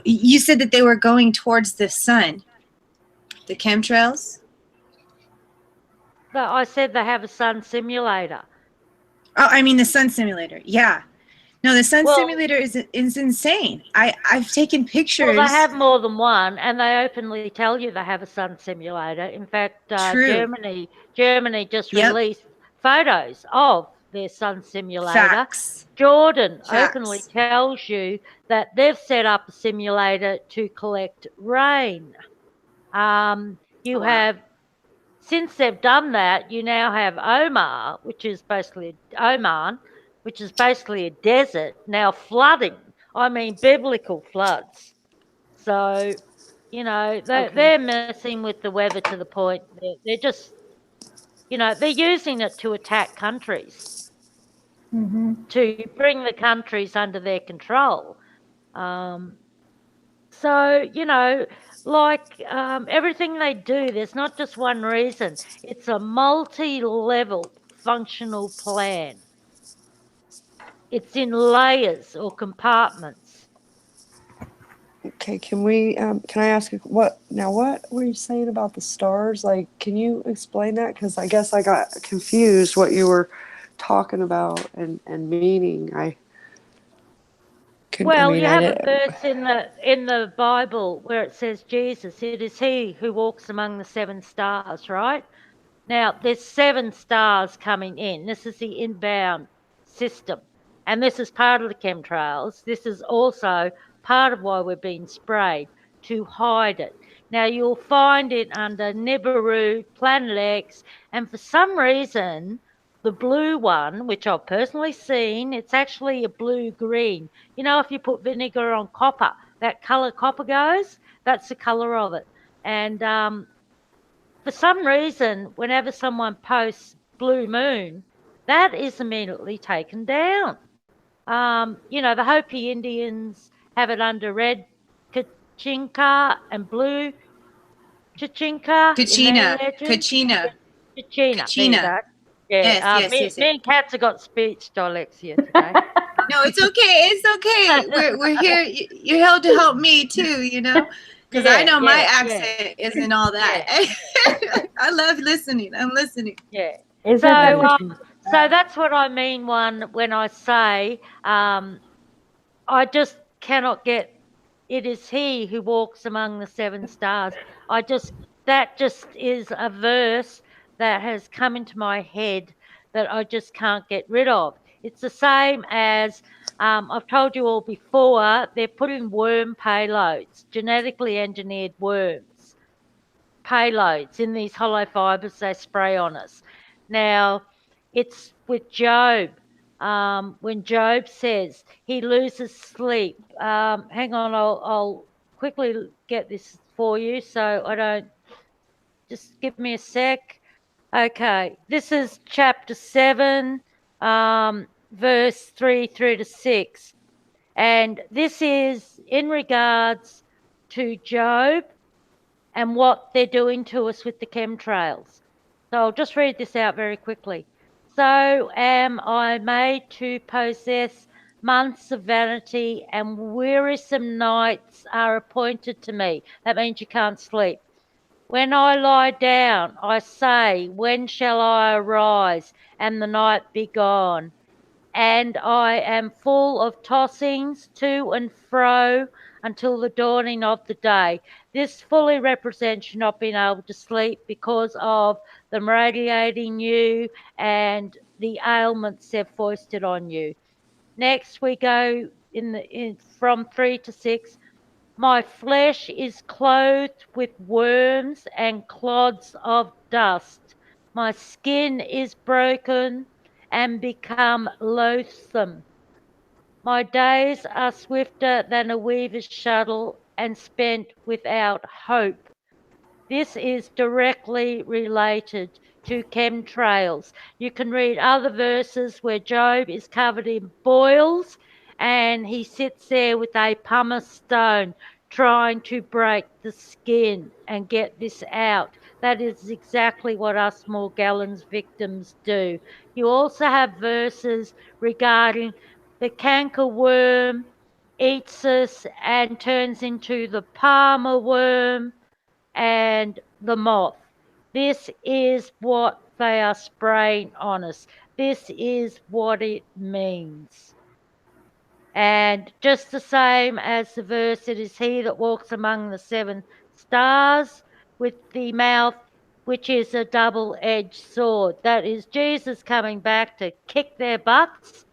you said that they were going towards the sun, the chemtrails. I said they have a sun simulator. Oh, I mean the sun simulator. Yeah. No, the sun simulator is insane. I've taken pictures. Well, they have more than one, and they openly tell you they have a sun simulator. In fact, Germany just released photos of their sun simulator. Facts. Jordan openly tells you that they've set up a simulator to collect rain. Since they've done that, you now have Oman, which is basically a desert, now flooding. I mean, biblical floods. So, they're messing with the weather to the point they're just, they're using it to attack countries, to bring the countries under their control. Everything they do, there's not just one reason. It's a multi-level functional plan. It's in layers or compartments. Okay, can I ask what were you saying about the stars? Like, can you explain that? Because I guess I got confused what you were talking about and meaning. You have a verse in the Bible where it says Jesus, it is he who walks among the 7 stars, right? Now, there's 7 stars coming in. This is the inbound system. And this is part of the chemtrails. This is also part of why we're being sprayed, to hide it. Now, you'll find it under Nibiru, Planet X, and for some reason, the blue one, which I've personally seen, it's actually a blue-green. You know, if you put vinegar on copper, that colour copper goes, That's the color of it. And for some reason, whenever someone posts blue moon, that is immediately taken down. You know, the Hopi Indians have it under red kachinka and blue chichinka in their Kachina, legends. Kachina, Chichina, there you Kachina. go. Yes, Yeah, yes, me, yes, yes. me and Kat's have got speech dyslexia today. No, it's okay. It's okay. We're here. You're here to help me too, you know, because I know my accent isn't all that. I love listening. I'm listening. Yeah. Is So, it the so that's what I mean when I say I just cannot get. It is he who walks among the seven stars. That just is a verse that has come into my head that I just can't get rid of. It's the same as I've told you all before, they're putting worm payloads, genetically engineered worms, payloads in these hollow fibers they spray on us. Now, it's with Job. When Job says he loses sleep, hang on, I'll quickly get this for you so I don't. Just give me a sec. Okay, this is chapter 7, verse 3 through to 6. And this is in regards to Job and what they're doing to us with the chemtrails. So I'll just read this out very quickly. So am I made to possess months of vanity, and wearisome nights are appointed to me. That means you can't sleep. When I lie down, I say, when shall I arise and the night be gone? And I am full of tossings to and fro until the dawning of the day. This fully represents you not being able to sleep because of them radiating you and the ailments they've foisted on you. Next, we go from 3 to 6. My flesh is clothed with worms and clods of dust. My skin is broken and become loathsome. My days are swifter than a weaver's shuttle and spent without hope. This is directly related to chemtrails. You can read other verses where Job is covered in boils and he sits there with a pumice stone trying to break the skin and get this out. That is exactly what us Morgellons victims do. You also have verses regarding the canker worm eats us and turns into the palmer worm and the moth. This is what they are spraying on us. This is what it means. And just the same as the verse, it is he that walks among the seven stars with the mouth, which is a double-edged sword. That is Jesus coming back to kick their butts.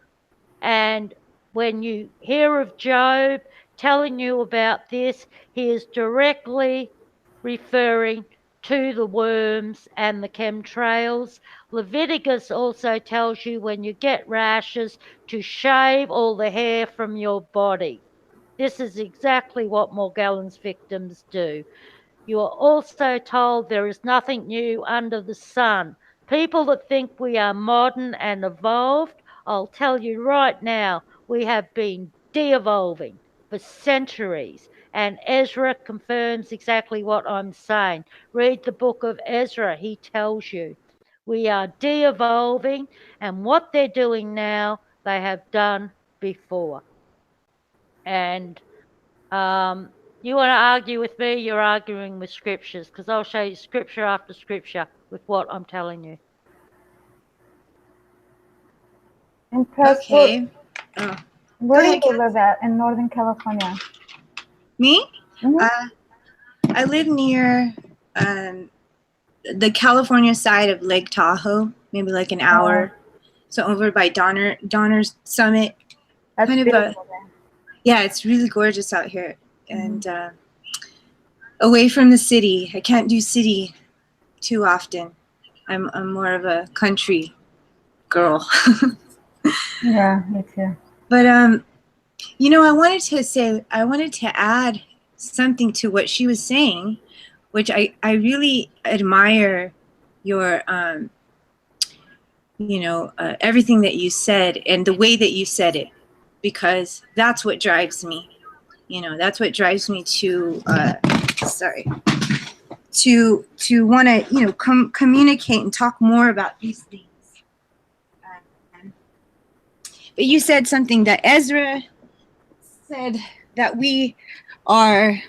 And when you hear of Job telling you about this, he is directly referring to the worms and the chemtrails. Leviticus also tells you when you get rashes to shave all the hair from your body. This is exactly what Morgellons victims do. You are also told there is nothing new under the sun. People that think we are modern and evolved, I'll tell you right now, we have been de-evolving for centuries. And Ezra confirms exactly what I'm saying. Read the book of Ezra, he tells you. We are de-evolving, and what they're doing now, they have done before. And you want to argue with me, you're arguing with scriptures, because I'll show you scripture after scripture with what I'm telling you. And Press, Okay. where do ahead, you Kat. live at in Northern California? Me? Mhm. I live near the California side of Lake Tahoe, maybe like an hour. So over by Donner's Summit. That's kind of beautiful there. Yeah, it's really gorgeous out here. And away from the city. I can't do city too often. I'm more of a country girl. Yeah, me too. But I wanted to add something to what she was saying, which I really admire your, everything that you said and the way that you said it, because that's what drives me. That's what drives me to, to want to, communicate and talk more about these things. But you said something that Ezra said, that we are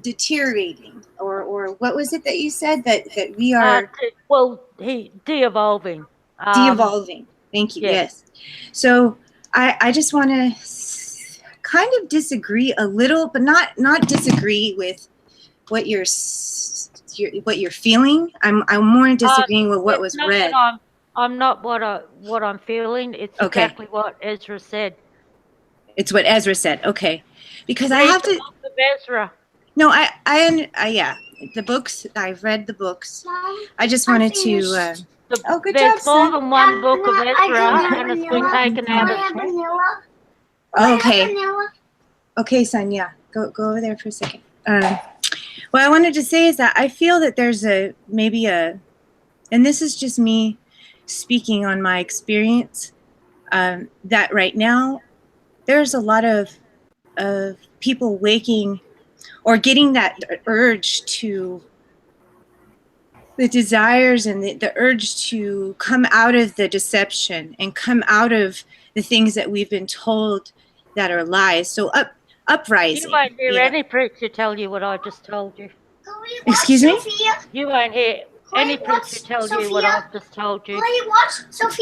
deteriorating, or what was it that you said, that we are de-evolving. de-evolving. Thank you. Yes. So I just want to kind of disagree a little, but not disagree with what you're feeling. I'm more disagreeing with what was read. I'm not what I'm feeling. It's Okay. exactly what Ezra said. It's what Ezra said. Okay. Because Read I have the to. book of Ezra. No, yeah, the books. I've read the books. I just wanted to. Good There's job, more son. than one book of Ezra, and it's been taken out of. Okay. Okay, son. Yeah, go over there for a second. What I wanted to say is that I feel that there's maybe and this is just me speaking on my experience, that right now there's a lot of people waking or getting that urge to, the desires and the urge to come out of the deception and come out of the things that we've been told that are lies. So uprising. You won't hear any preacher tell you what I just told you. Excuse me? You won't hear any preacher tell you what I've just told you.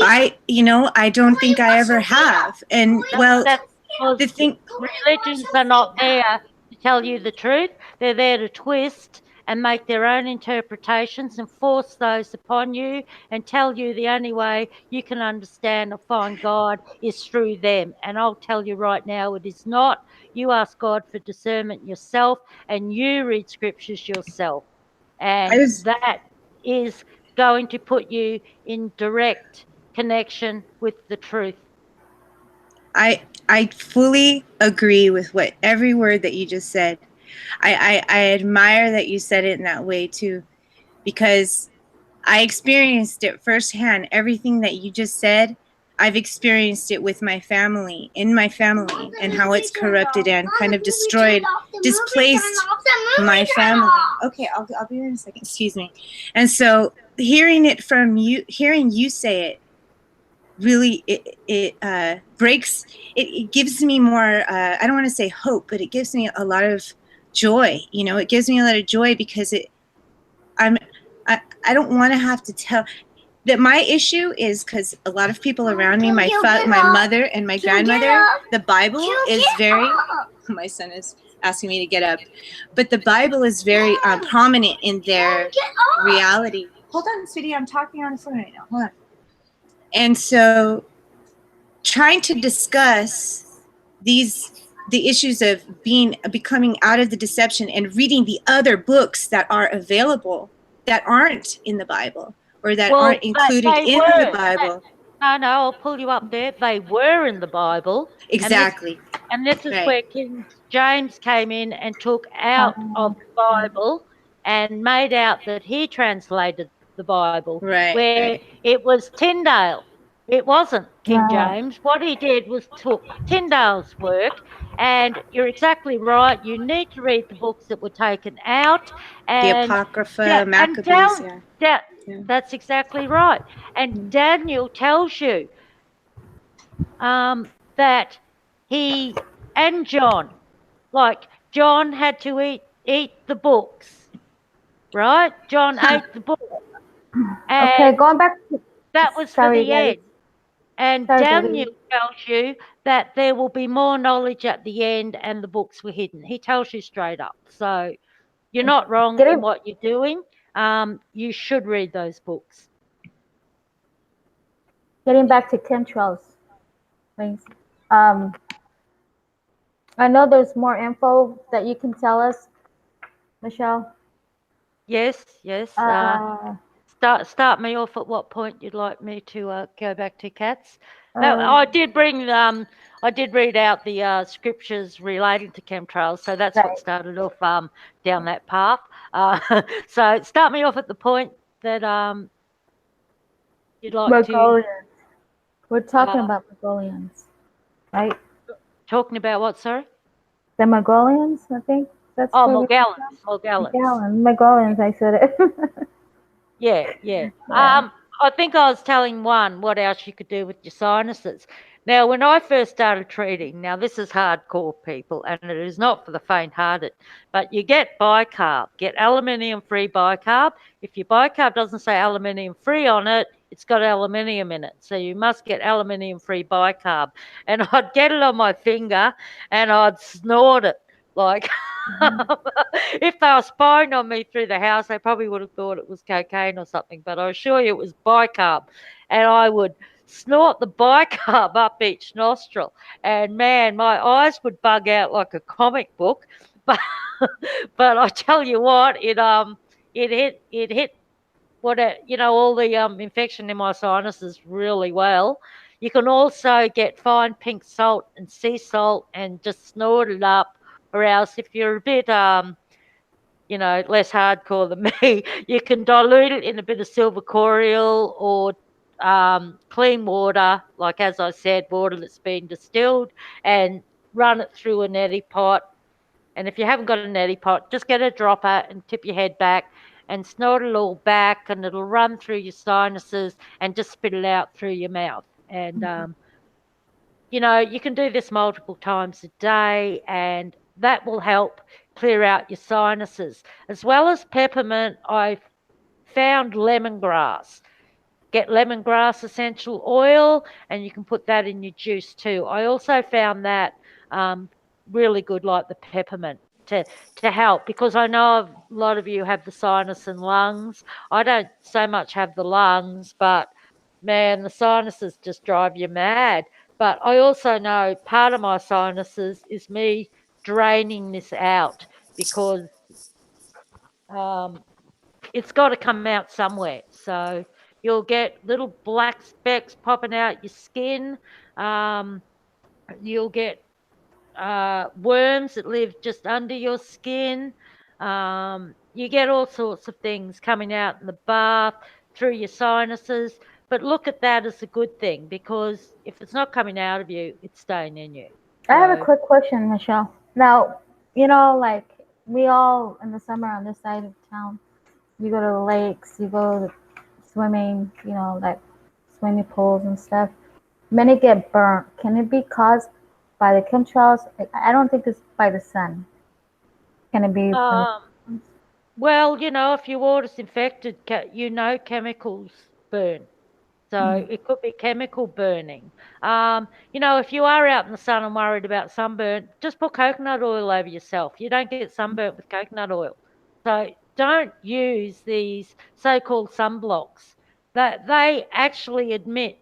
I don't think I ever have. And that's the thing. Religions are not there to tell you the truth. They're there to twist and make their own interpretations and force those upon you and tell you the only way you can understand or find God is through them. And I'll tell you right now, it is not. You ask God for discernment yourself and you read scriptures yourself. And that is going to put you in direct connection with the truth. I fully agree with every word that you just said. I admire that you said it in that way too, because I experienced it firsthand. Everything that you just said, I've experienced it with my family, in my family, and how it's corrupted and kind of destroyed, displaced my family. Okay, I'll be there in a second. Excuse me. And so hearing it from you, hearing you say it, really it breaks. It gives me more. I don't want to say hope, but it gives me a lot of joy. It gives me a lot of joy because I don't want to have to tell. That my issue is because a lot of people around me, my mother and my grandmother, the Bible is very. My son is asking me to get up, but the Bible is very prominent in their reality. Hold on, sweetie, I'm talking on the phone right now. Hold on. And so, trying to discuss the issues of becoming out of the deception and reading the other books that are available that aren't in the Bible. Or that aren't included in the Bible. No, I'll pull you up there. They were in the Bible. Exactly. And this is where King James came in and took out of the Bible and made out that he translated the Bible. Where it was Tyndale. It wasn't King James. What he did was took Tyndale's work, and you're exactly right. You need to read the books that were taken out. And the Apocrypha, Maccabees, that's exactly right. And Daniel tells you that he and John, like John had to eat the books, right? John ate the book. Okay, going back to that was for the end. And Daniel tells you that there will be more knowledge at the end and the books were hidden. He tells you straight up. So you're not wrong in what you're doing. You should read those books. Getting back to chemtrails, things. I know there's more info that you can tell us, Michelle. Yes. Start me off at what point you'd like me to go back to cats. I did bring I did read out the scriptures relating to chemtrails, so that's what Right. started off down that path. So start me off at the point that you'd like to Mongolians. We're talking uh, about Mongolians, right? talking about what? Sorry. The Mongolians, I think that's Oh, where we come Morgellons, from. Morgellons. Mongolians, I said it. Yeah, yeah. Yeah. I think I was telling one what else you could do with your sinuses. Now, when I first started treating, now this is hardcore, people, and it is not for the faint-hearted, but you get bicarb, get aluminium-free bicarb. If your bicarb doesn't say aluminium-free on it, it's got aluminium in it. So you must get aluminium-free bicarb. And I'd get it on my finger and I'd snort it like if they were spying on me through the house, they probably would have thought it was cocaine or something, but I assure you it was bicarb. And I would snort the bicarb up each nostril. And man, my eyes would bug out like a comic book. But but I tell you what, it hit what all the infection in my sinuses really well. You can also get fine pink salt and sea salt and just snort it up. Or else, if you're a bit less hardcore than me, you can dilute it in a bit of silver cordial or clean water, like as I said, water that's been distilled, and run it through a neti pot. And if you haven't got a neti pot, just get a dropper and tip your head back and snort it all back, and it'll run through your sinuses and just spit it out through your mouth. And you can do this multiple times a day, and that will help clear out your sinuses. As well as peppermint, I found lemongrass. Get lemongrass essential oil, and you can put that in your juice too. I also found that really good, like the peppermint, to help, because I know a lot of you have the sinus and lungs. I don't so much have the lungs, but man, the sinuses just drive you mad. But I also know part of my sinuses is me draining this out, because um, it's got to come out somewhere. So you'll get little black specks popping out your skin. Um, you'll get worms that live just under your skin. You get all sorts of things coming out in the bath, through your sinuses. But look at that as a good thing, because if it's not coming out of you, it's staying in you. I have a So, quick question, Michelle. Now, like we all in the summer on this side of town, you go to the lakes, you go swimming, like swimming pools and stuff. Many get burnt. Can it be caused by the chemtrails? I don't think it's by the sun. Can it be from? um, well, if your water's infected, chemicals burn. So it could be chemical burning. If you are out in the sun and worried about sunburn, just put coconut oil over yourself. You don't get sunburnt with coconut oil. So don't use these so-called sunblocks. That they actually admit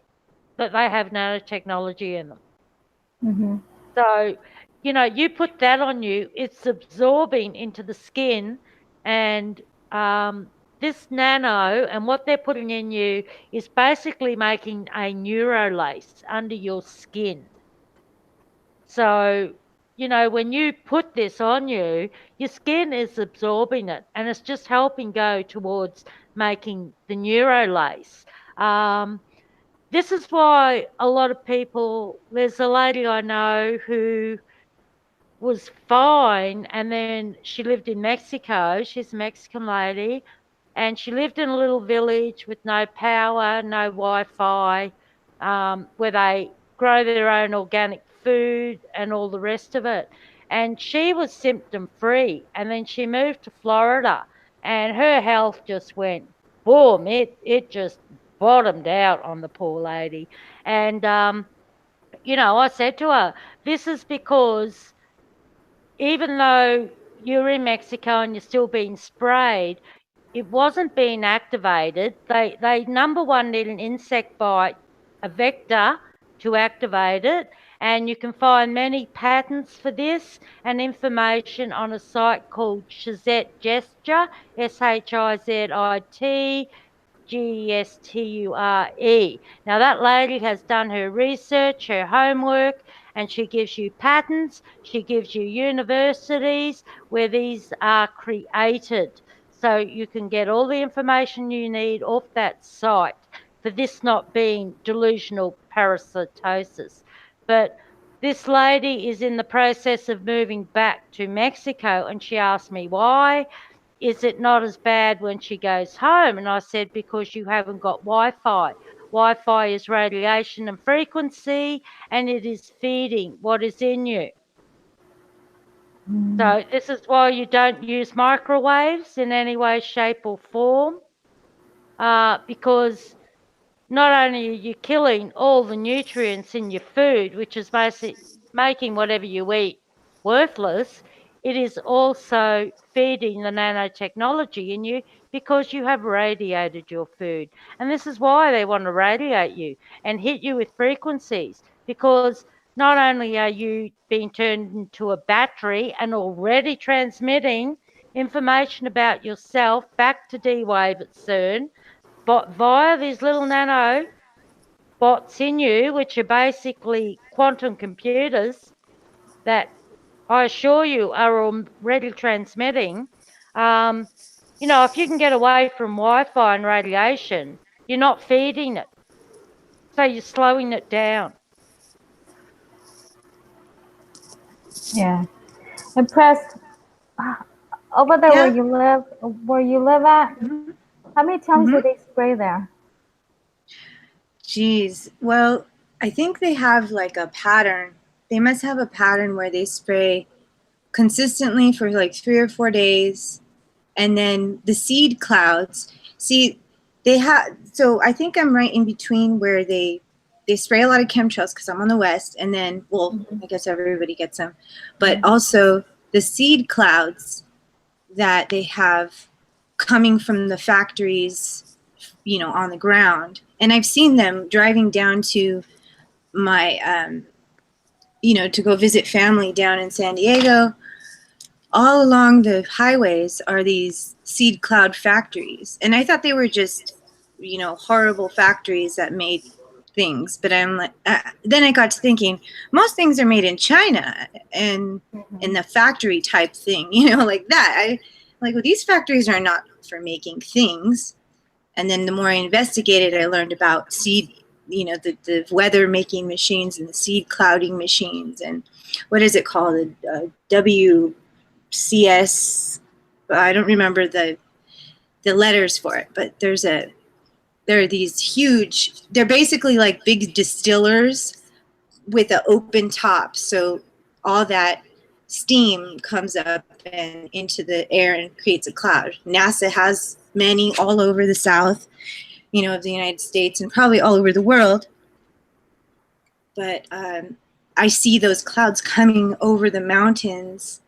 that they have nanotechnology in them. Mm-hmm. So, you put that on you, it's absorbing into the skin, and this nano and what they're putting in you is basically making a neurolace under your skin. So, when you put this on you, your skin is absorbing it, and it's just helping go towards making the neurolace. This is why a lot of people, there's a lady I know who was fine, and then she lived in Mexico. She's a Mexican lady, and she lived in a little village with no power, no Wi-Fi, where they grow their own organic food and all the rest of it. And she was symptom free, and then she moved to Florida, and her health just went boom. It just bottomed out on the poor lady. And I said to her, this is because even though you're in Mexico and you're still being sprayed, it wasn't being activated. They number one need an insect bite, a vector to activate it, and you can find many patents for this and information on a site called Shazet Gesture, Shizit Gesture. Now, that lady has done her research, her homework, and she gives you patents, she gives you universities where these are created. So you can get all the information you need off that site for this not being delusional parasitosis. But this lady is in the process of moving back to Mexico, and she asked me why. Is it not as bad when she goes home? And I said, because you haven't got Wi-Fi. Wi-Fi is radiation and frequency, and it is feeding what is in you. So this is why you don't use microwaves in any way, shape or form, because not only are you killing all the nutrients in your food, which is basically making whatever you eat worthless, it is also feeding the nanotechnology in you because you have radiated your food. And this is why they want to radiate you and hit you with frequencies, because not only are you being turned into a battery and already transmitting information about yourself back to D-Wave at CERN, but via these little nano bots in you, which are basically quantum computers that I assure you are already transmitting. If you can get away from Wi-Fi and radiation, you're not feeding it. So you're slowing it down. Yeah. Impressed. Over there Yeah. where you live at, how many times Mhm. do they spray there? Geez. Well, I think they have like a pattern. They must have a pattern where they spray consistently for like 3 or 4 days. And then the seed clouds. See, they have, so I think I'm right in between where they spray a lot of chemtrails because I'm on the west. And then, well, I guess everybody gets them. But also the seed clouds that they have coming from the factories, on the ground. And I've seen them driving down to my, to go visit family down in San Diego. All along the highways are these seed cloud factories. And I thought they were just, horrible factories that made things. But I'm like, then I got to thinking, most things are made in China and in the factory type thing, like that. Well, these factories are not for making things. And then the more I investigated, I learned about seed, the weather making machines and the seed clouding machines. And what is it called? WCS. I don't remember the letters for it, but there are these huge, they're basically like big distillers with an open top. So all that steam comes up and into the air and creates a cloud. NASA has many all over the South, of the United States and probably all over the world. But I see those clouds coming over the mountains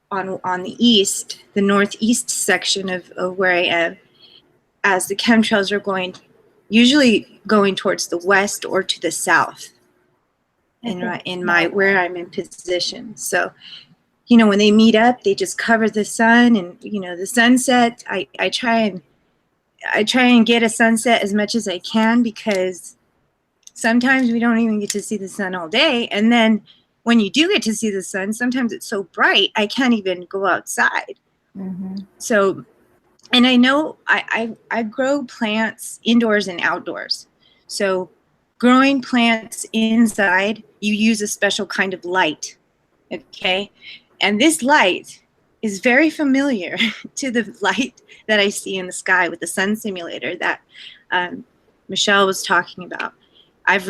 on the east, the northeast section of where I am, as the chemtrails are usually going towards the west or to the south in my where I'm in position. So, when they meet up, they just cover the sun, and the sunset. I try and get a sunset as much as I can, because sometimes we don't even get to see the sun all day, and then when you do get to see the sun, sometimes it's so bright I can't even go outside. So, and I know I grow plants indoors and outdoors. So growing plants inside, you use a special kind of light, okay? And this light is very familiar to the light that I see in the sky with the sun simulator that Michelle was talking about. I've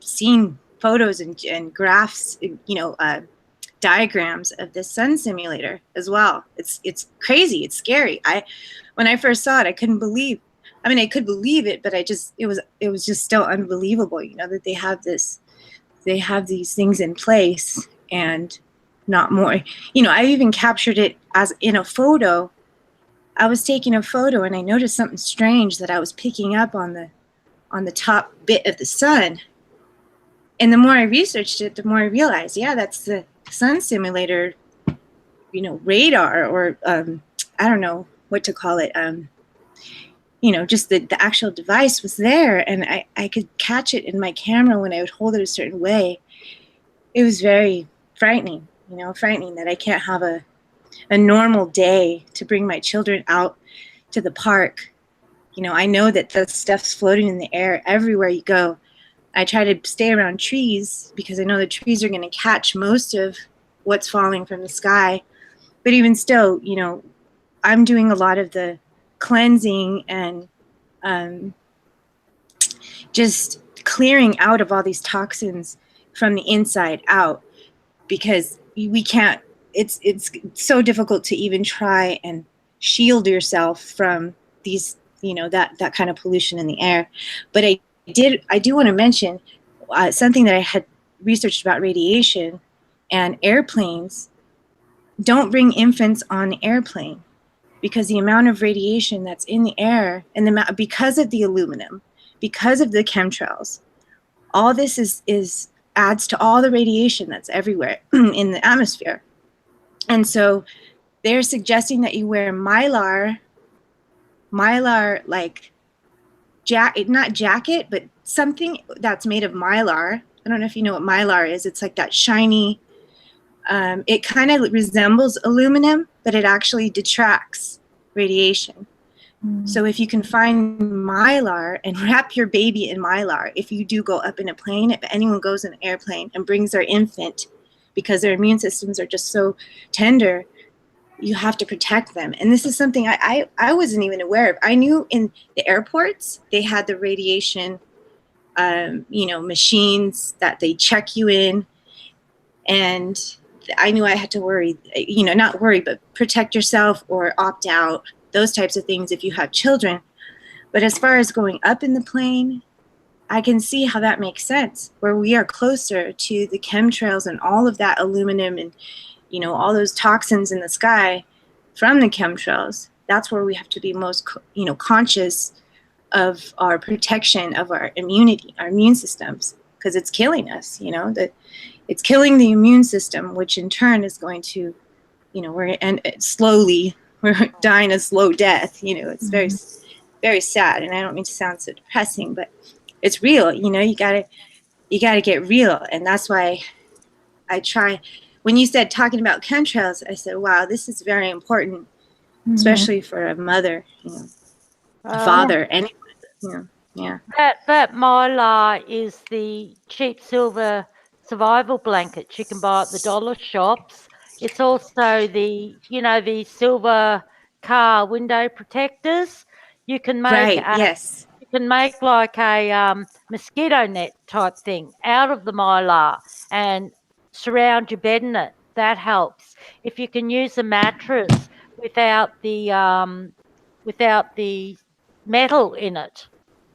seen photos and graphs, diagrams of this sun simulator as well. It's crazy. It's scary. When I first saw it, I couldn't believe. I mean, I could believe it, but it was just still unbelievable. That they have these things in place and not more. I even captured it as in a photo. I was taking a photo and I noticed something strange that I was picking up on the top bit of the sun. And the more I researched it, the more I realized, yeah, that's the sun simulator, radar, or I don't know what to call it. just the actual device was there, and I could catch it in my camera when I would hold it a certain way. It was very frightening, frightening that I can't have a normal day to bring my children out to the park. I know that the stuff's floating in the air everywhere you go. I try to stay around trees because I know the trees are going to catch most of what's falling from the sky. But even still, I'm doing a lot of the cleansing and just clearing out of all these toxins from the inside out, because we can't, it's so difficult to even try and shield yourself from these, that kind of pollution in the air. But I do want to mention something that I had researched about radiation and airplanes. Don't bring infants on an airplane, because the amount of radiation that's in the air, and because of the aluminum, because of the chemtrails, all this is adds to all the radiation that's everywhere in the atmosphere. And so they're suggesting that you wear mylar like not jacket, but something that's made of mylar. I don't know if you know what mylar is. It's like that shiny, it kind of resembles aluminum, but it actually detracts radiation. So if you can find mylar and wrap your baby in mylar, if you do go up in a plane, if anyone goes in an airplane and brings their infant, because their immune systems are just so tender, you have to protect them. And this is something I wasn't even aware of. I knew in the airports, they had the radiation, machines that they check you in. And I knew I had to worry, not worry, but protect yourself or opt out, those types of things if you have children. But as far as going up in the plane, I can see how that makes sense, where we are closer to the chemtrails and all of that aluminum and, all those toxins in the sky from the chemtrails. That's where we have to be most, conscious of our protection of our immunity, our immune systems, because it's killing us, it's killing the immune system, which in turn is going to, we're dying a slow death. It's very, very sad. And I don't mean to sound so depressing, but it's real. You gotta get real. And that's why I try, when you said talking about chemtrails, I said, wow, this is very important, especially for a mother, a father, anyone, yeah. That mylar is the cheap silver survival blankets you can buy at the dollar shops. It's also the silver car window protectors. You can make yes. You can make like a mosquito net type thing out of the mylar and surround your bed in it. That helps. If you can use a mattress without the metal in it,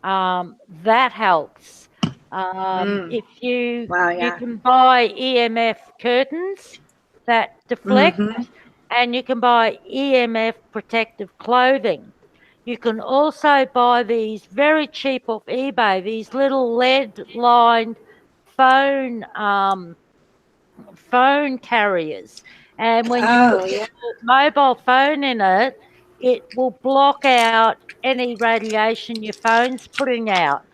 that helps. If you Wow, you yeah. can buy EMF curtains that deflect, and you can buy EMF protective clothing. You can also buy these very cheap off eBay, these little lead-lined phone phone carriers. And when you put your mobile phone in it, it will block out any radiation your phone's putting out.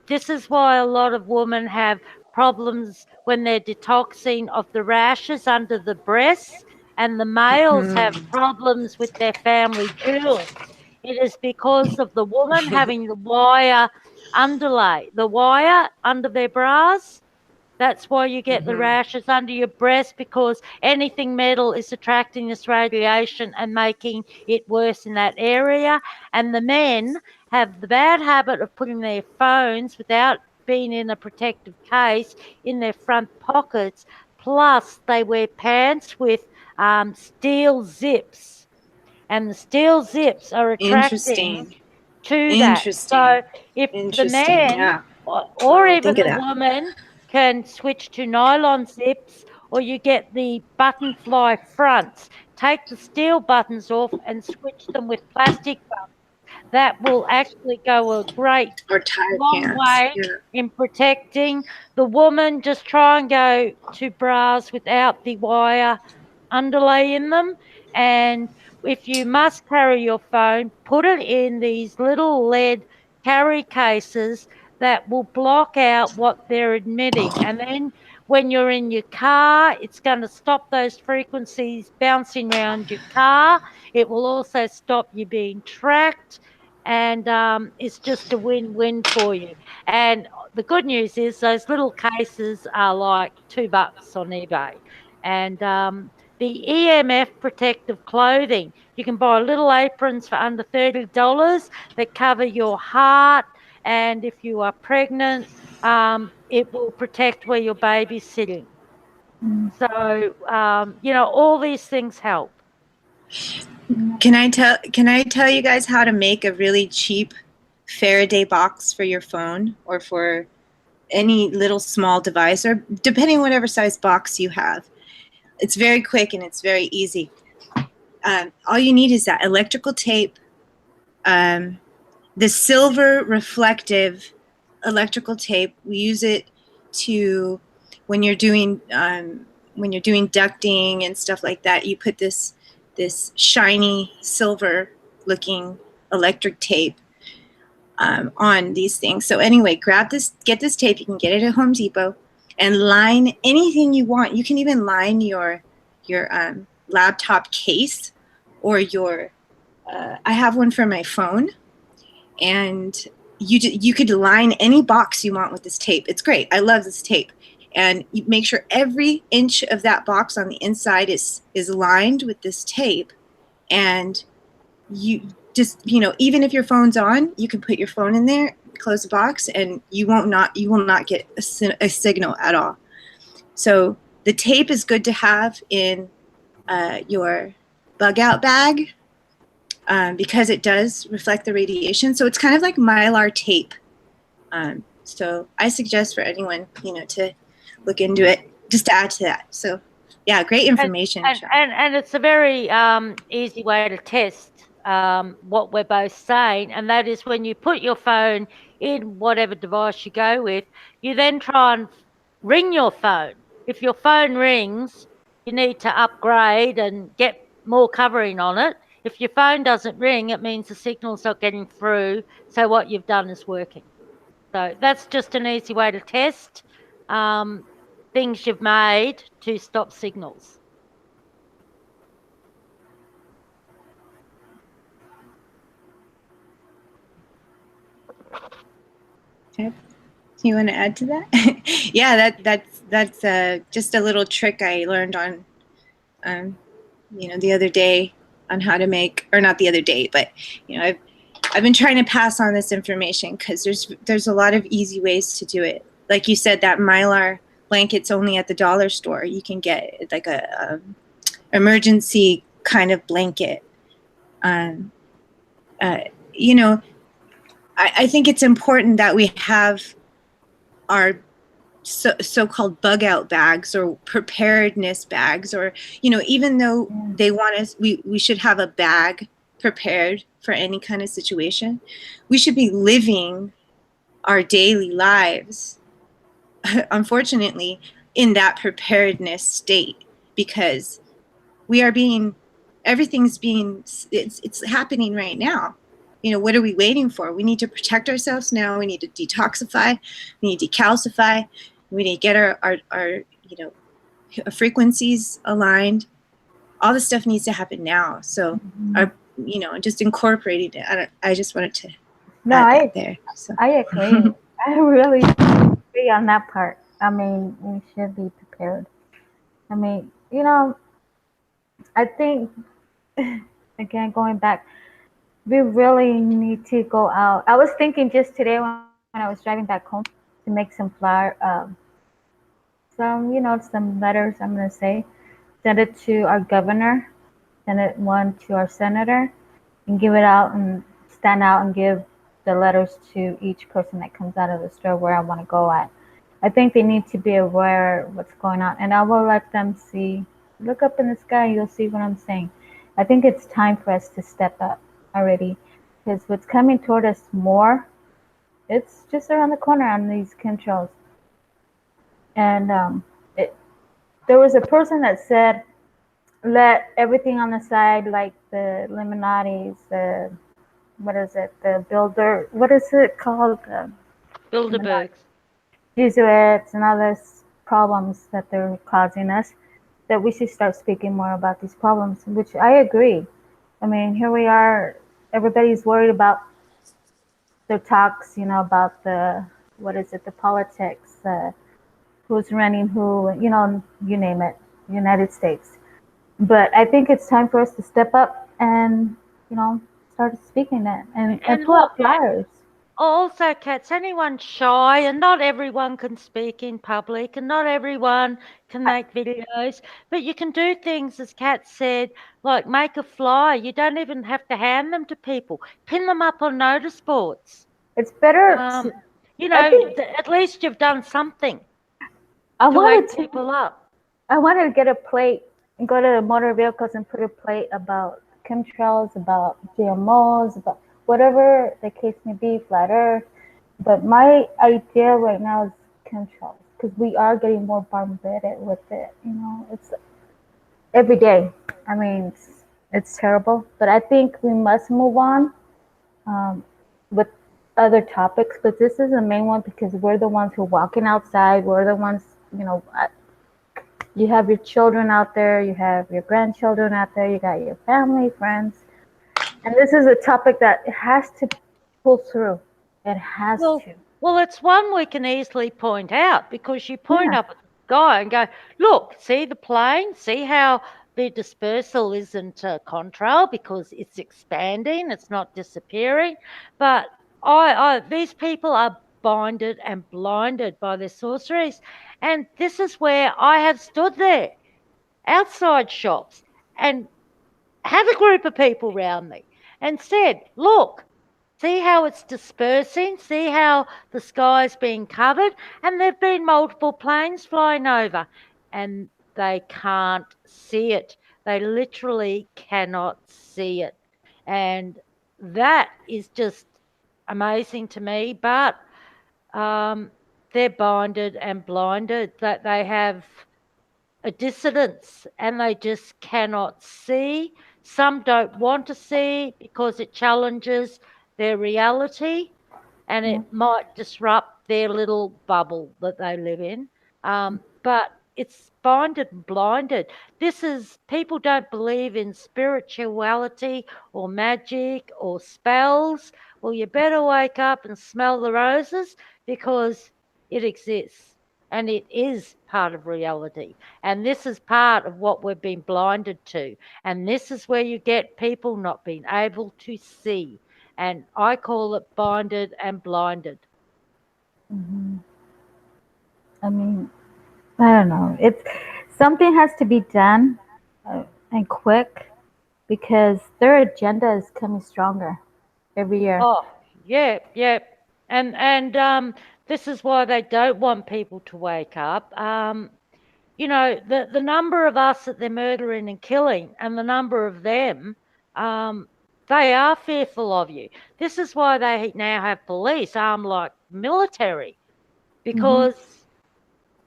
This is why a lot of women have problems when they're detoxing of the rashes under the breasts, and the males have problems with their family jewels. It is because of the woman having the wire underlay, the wire under their bras. That's why you get the rashes under your breast, because anything metal is attracting this radiation and making it worse in that area. And the men have the bad habit of putting their phones, without being in a protective case, in their front pockets. Plus, they wear pants with steel zips, and the steel zips are attracting to that. So if the man Yeah. or even Think of the that. woman can switch to nylon zips, or you get the button fly fronts, take the steel buttons off and switch them with plastic buttons. That will actually go a great Or tired long pants. way Yeah. in protecting the woman. Just try and go to bras without the wire underlay in them. And if you must carry your phone, put it in these little lead carry cases that will block out what they're emitting. And then when you're in your car, it's going to stop those frequencies bouncing around your car. It will also stop you being tracked. And it's just a win-win for you. And the good news is those little cases are like $2 on eBay. And the EMF protective clothing, you can buy little aprons for under $30 that cover your heart. And if you are pregnant, it will protect where your baby's sitting. So, all these things help. Can I tell you guys how to make a really cheap Faraday box for your phone or for any little small device, or depending on whatever size box you have? It's very quick and it's very easy. All you need is that electrical tape, the silver reflective electrical tape. We use it to when you're doing ducting and stuff like that. You put this shiny silver looking electric tape on these things. So anyway, get this tape. You can get it at Home Depot, and line anything you want. You can even line your laptop case or your. I have one for my phone, and you could line any box you want with this tape. It's great. I love this tape. And you make sure every inch of that box on the inside is lined with this tape. And you just, even if your phone's on, you can put your phone in there, close the box, and you will not get a signal at all. So the tape is good to have in your bug out bag because it does reflect the radiation. So it's kind of like Mylar tape. So I suggest for anyone, to look into it, just to add to that. So yeah, great information. And it's a very easy way to test what we're both saying, and that is when you put your phone in whatever device you go with, you then try and ring your phone. If your phone rings, you need to upgrade and get more covering on it. If your phone doesn't ring, it means the signal's not getting through, so what you've done is working. So that's just an easy way to test things you've made to stop signals. Okay. You want to add to that? Yeah, that's just a little trick I learned on, the other day on how to make, or not the other day, but I've been trying to pass on this information because there's a lot of easy ways to do it. Like you said, that Mylar blanket's only at the dollar store. You can get like a emergency kind of blanket. I think it's important that we have our so-called bug out bags or preparedness bags, or even though they want us, we should have a bag prepared for any kind of situation. We should be living our daily lives, unfortunately, in that preparedness state, because it's happening right now. What are we waiting for? We need to protect ourselves now. We need to detoxify. We need to decalcify. We need to get our frequencies aligned. All this stuff needs to happen now. So just incorporating it. I just wanted to add that there. So. I agree. I really agree on that part. I mean, we should be prepared. I mean, I think, again, going back, we really need to go out. I was thinking just today when I was driving back home to make some some letters, I'm going to say, send it to our governor, send it one to our senator, and give it out and stand out and give the letters to each person that comes out of the store where I want to go at. I think they need to be aware of what's going on, and I will let them see. Look up in the sky, you'll see what I'm saying. I think it's time for us to step up already, because what's coming toward us more, it's just around the corner on these chemtrails. And there was a person that said, let everything on the side, like the Illuminati's, the what is it, the builder, what is it called, Bilderbergs. Jesuits and other problems that they're causing us, that we should start speaking more about these problems, which I agree. I mean, here we are, everybody's worried about their talks, about the, what is it, the politics, who's running who, you name it, United States. But I think it's time for us to step up and, start speaking it and And pull out look, flyers. also, Kat's anyone's shy, and not everyone can speak in public, and not everyone can make videos. But you can do things, as Kat said, like make a flyer. You don't even have to hand them to people. Pin them up on notice boards. It's better Um, to, you I know, think at least you've done something I to wanted wake to people up. I wanted to get a plate and go to motor vehicles and put a plate about chemtrails, about GMOs, about whatever the case may be, flat Earth. But my idea right now is chemtrails because we are getting more bombarded with it. It's every day. I mean, it's terrible. But I think we must move on with other topics. But this is the main one because we're the ones who are walking outside. We're the ones, you have your children out there, you have your grandchildren out there, you got your family, friends. And this is a topic that has to pull through. It has Well, to. well, it's one we can easily point out because you point Yeah. up at the sky and go, look, see the plane, see how the dispersal isn't a contrail because it's expanding, it's not disappearing. But these people are binded and blinded by their sorceries. And this is where I have stood there outside shops and had a group of people round me and said, look, see how it's dispersing, see how the sky's being covered, and there've been multiple planes flying over, and they can't see it. They literally cannot see it. And that is just amazing to me, but they're binded and blinded, that they have a dissidence and they just cannot see. Some don't want to see because it challenges their reality and Yeah. it might disrupt their little bubble that they live in. But it's binded and blinded. This is, people don't believe in spirituality or magic or spells. Well, you better wake up and smell the roses because it exists and it is part of reality. And this is part of what we've been blinded to. And this is where you get people not being able to see. And I call it binded and blinded. Hmm. I mean, I don't know. It's something has to be done and quick because their agenda is coming stronger every year. Oh, yeah, yeah. And this is why they don't want people to wake up. The number of us that they're murdering and killing and the number of them, um, they are fearful of you. This is why they now have police armed like military Hmm. because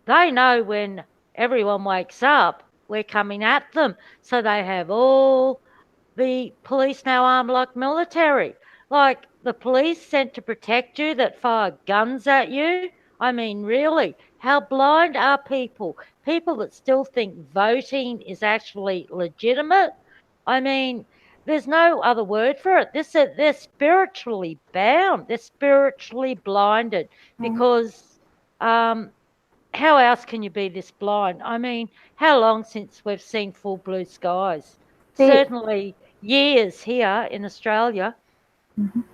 they know when everyone wakes up, we're coming at them. So they have all the police now armed like military. Like the police sent to protect you that fire guns at you. I mean, really, how blind are people? People that still think voting is actually legitimate. I mean, there's no other word for it. They're spiritually bound. They're spiritually blinded Right. because how else can you be this blind? I mean, how long since we've seen full blue skies? See, Certainly years here in Australia. mhm.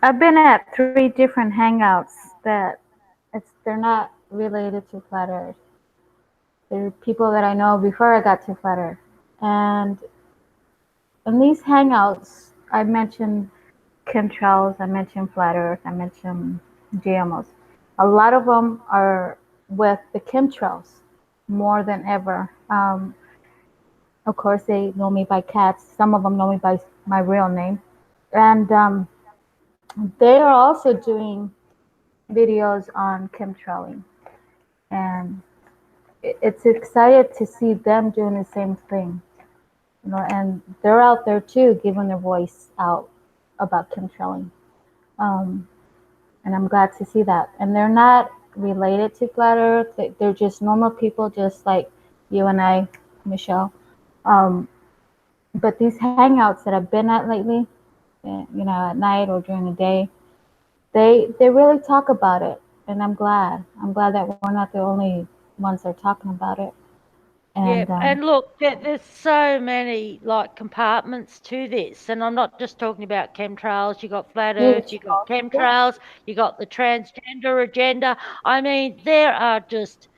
I've been at 3 different hangouts that they're not related to flat Earth. They're people that I know before I got to flat Earth, and in these hangouts, I mentioned chemtrails, I mentioned flat Earth, I mentioned GMOs. A lot of them are with the chemtrails more than ever. Of course, they know me by cats. Some of them know me by my real name, and they are also doing videos on chemtrailing. And it's excited to see them doing the same thing, and they're out there too, giving their voice out about chemtrailing. Um, and I'm glad to see that. And they're not related to Flat Earth. They're just normal people, just like you and I, Michelle. Um, but these hangouts that I've been at lately, at night or during the day, they really talk about it, and I'm glad. I'm glad that we're not the only ones that are talking about it. And Yeah, and look, there's so many like compartments to this, and I'm not just talking about chemtrails. You got flat Earth, huge. you got Yeah. chemtrails, you got the transgender agenda. I mean, there are just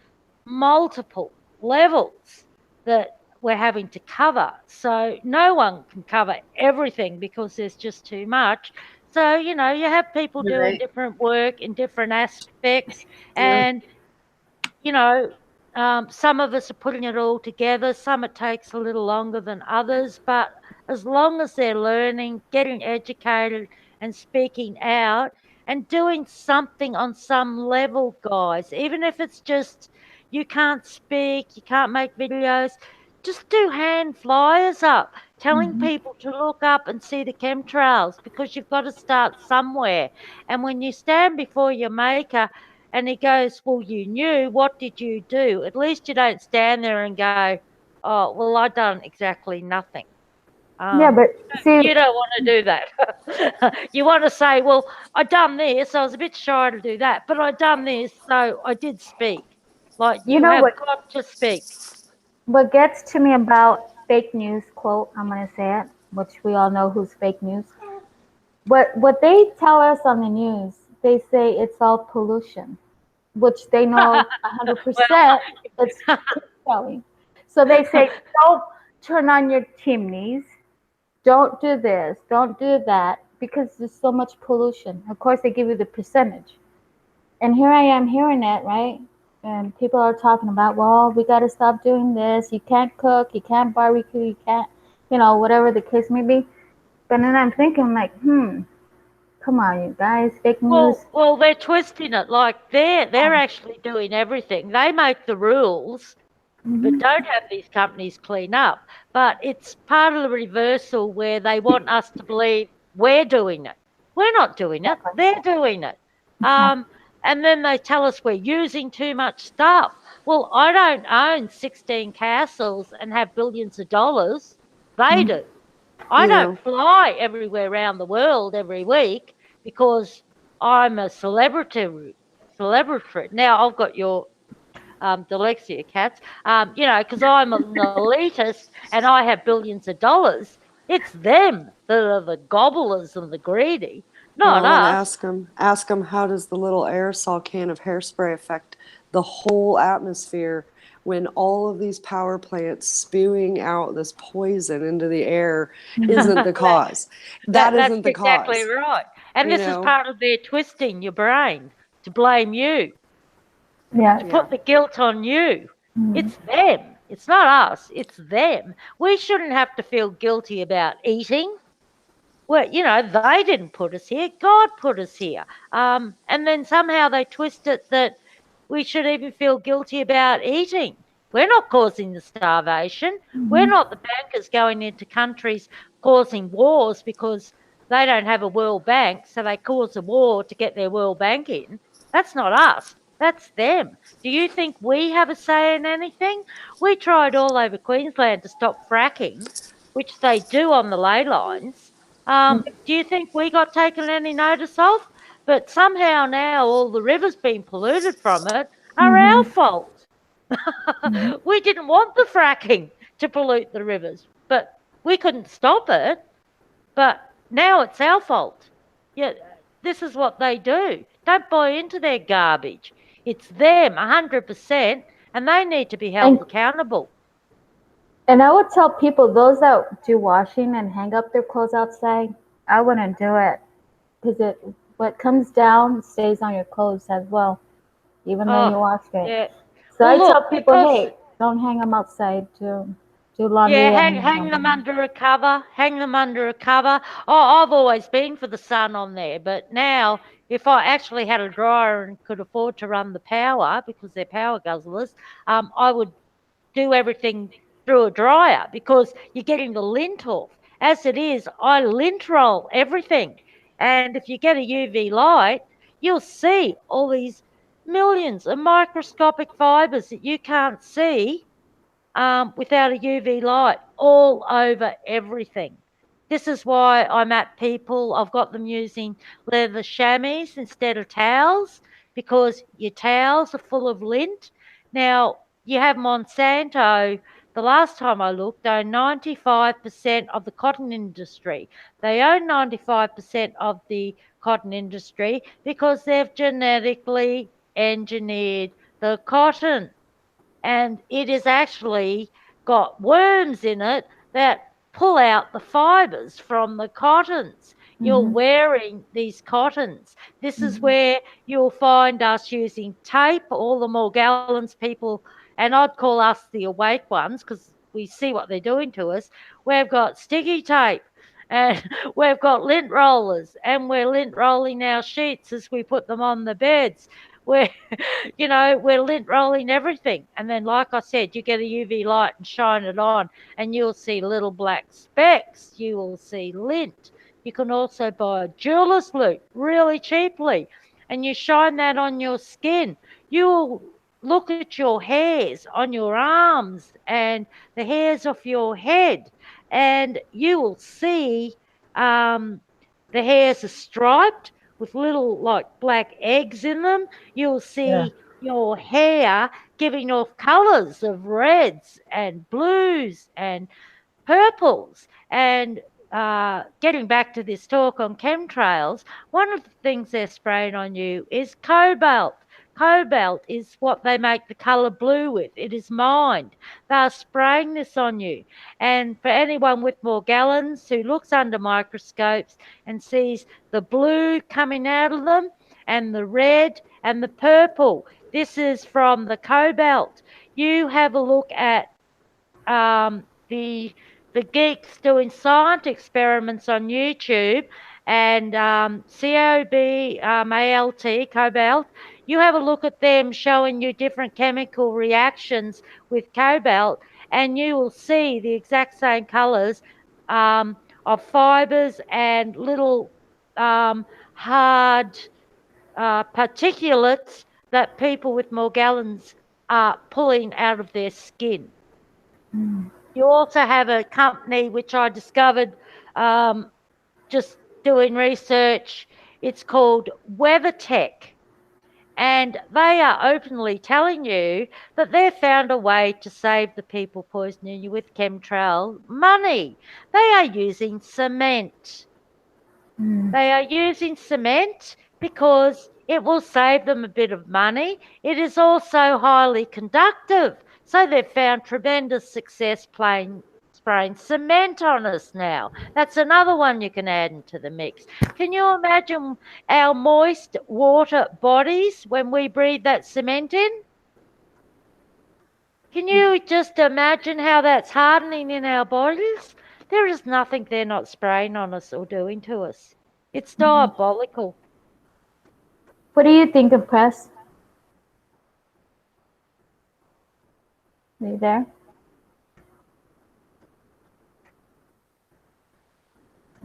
multiple levels that we're having to cover. So no one can cover everything because there's just too much. So you have people You're doing right. different work in different aspects, Yeah. and you know, some of us are putting it all together. Some it takes a little longer than others, but as long as they're learning, getting educated, and speaking out and doing something on some level, guys, even if it's just you can't speak, you can't make videos, just do hand flyers up telling Mhm. people to look up and see the chemtrails because you've got to start somewhere. And when you stand before your maker, and he goes, well, you knew, what did you do? At least you don't stand there and go, oh, well, I done exactly nothing. Yeah, but see, You don't want to do that. You want to say, well, I done this, I was a bit shy to do that, but I done this, so I did speak. Like, you you know have what got to speak. what gets to me about fake news quote, I'm gonna say it, which we all know who's fake news. What they tell us on the news, they say it's all pollution, which they know Well, 100% it's chemtrailing. So they say, don't turn on your chimneys, don't do this, don't do that, because there's so much pollution. Of course, they give you the percentage. And here I am hearing it, right? And people are talking about, well, we got to stop doing this. You can't cook, you can't barbecue, you can't, whatever the case may be. But then I'm thinking, like, come on, you guys, fake news. well, they're twisting it. Like they're actually doing everything. They make the rules, but Mm-hmm. don't have these companies clean up. But it's part of the reversal where they want us to believe we're doing it. We're not doing it. Exactly. They're doing it. Exactly. And then they tell us we're using too much stuff. Well, I don't own 16 castles and have billions of dollars. They Mm-hmm. do. I Yeah. don't fly everywhere around the world every week because I'm a celebrity. Celebrity. Now I've got your dyslexia cats, because I'm an elitist and I have billions of dollars. It's them that are the gobblers and the greedy, not Well, and us. ask them how does the little aerosol can of hairspray affect the whole atmosphere when all of these power plants spewing out this poison into the air isn't the cause. That That's isn't the exactly cause, right. And you this is know? part of their twisting your brain to blame you, Yeah. to Yeah. put the guilt on you. Mm-hmm. It's them. It's not us. It's them. We shouldn't have to feel guilty about eating. Well, they didn't put us here. God put us here. And then somehow they twist it that we should even feel guilty about eating. We're not causing the starvation. We're not the bankers going into countries causing wars because they don't have a World Bank, so they cause a war to get their World Bank in. That's not us. That's them. Do you think we have a say in anything? We tried all over Queensland to stop fracking, which they do on the ley lines. Do you think we got taken any notice of? But somehow now all the rivers being polluted from it are our Mm-hmm. fault. Mm-hmm. We didn't want the fracking to pollute the rivers, but we couldn't stop it. But now it's our fault. Yeah, this is what they do. Don't buy into their garbage. It's them, 100%, and they need to be held And accountable. I would tell people, those that do washing and hang up their clothes outside, I wouldn't do it, because what comes down stays on your clothes as well, even though you Oh, washed it. yeah. So Well, I tell look, people, because hey, don't hang them outside too. do Yeah, laundry hang them and under a cover. Hang them under a cover. Oh, I've always been for the sun on there, but now if I actually had a dryer and could afford to run the power because they're power guzzlers, I would do everything through a dryer because you're getting the lint off. As it is, I lint roll everything, and if you get a UV light, you'll see all these millions of microscopic fibers that you can't see without a UV light all over everything. This is why I'm at people. I've got them using leather chamois instead of towels because your towels are full of lint. Now, you have Monsanto. The last time I looked, own 95% of the cotton industry. They own 95% of the cotton industry because they've genetically engineered the cotton, and it has actually got worms in it that pull out the fibers from the cottons. You're mm-hmm. wearing these cottons. This is where you'll find us using tape, all the Morgellons people, and I'd call us the awake ones because we see what they're doing to us. We've got sticky tape and we've got lint rollers, and we're lint rolling our sheets as we put them on the beds. We're we're lint rolling everything. And then, like I said, you get a UV light and shine it on, and you'll see little black specks. You will see lint. You can also buy a jeweler's loop really cheaply, and you shine that on your skin. You'll look at your hairs on your arms and the hairs off your head, and you will see um, the hairs are striped with little like black eggs in them. You'll Yeah. see your hair giving off colours of reds and blues and purples. And getting back to this talk on chemtrails, one of the things they're spraying on you is cobalt. Cobalt is what they make the colour blue with. It is mined. They're spraying this on you. And for anyone with Morgellons who looks under microscopes and sees the blue coming out of them and the red and the purple, this is from the cobalt. You have a look at the geeks doing science experiments on YouTube, and COBALT, cobalt. You have a look at them showing you different chemical reactions with cobalt, and you will see the exact same colours of fibres and little hard particulates that people with Morgellons are pulling out of their skin. You also have a company which I discovered just doing research. It's called WeatherTech, and they are openly telling you that they've found a way to save the people poisoning you with chemtrail money. They are using cement. They are using cement because it will save them a bit of money. It is also highly conductive. So they've found tremendous success spraying cement on us now. That's another one you can add into the mix. Can you imagine our moist water bodies when we breathe that cement in? Can you just imagine how that's hardening in our bodies? There is nothing they're not spraying on us or doing to us. It's diabolical. What do you think of Press? Are you there?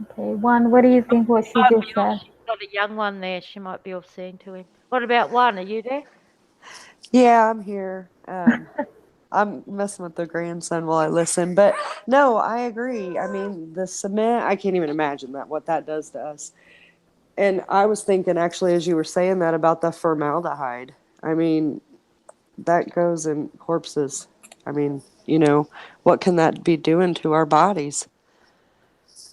Okay, one, what do you think what she just said? She's got a young one there. She might be obscene to him. What about one? Are you there? Yeah, I'm here. I'm messing with the grandson while I listen, but no, I agree. I mean, the cement, I can't even imagine what that does to us. And I was thinking actually, as you were saying that, about the formaldehyde. I mean, that goes in corpses. I mean, what can that be doing to our bodies?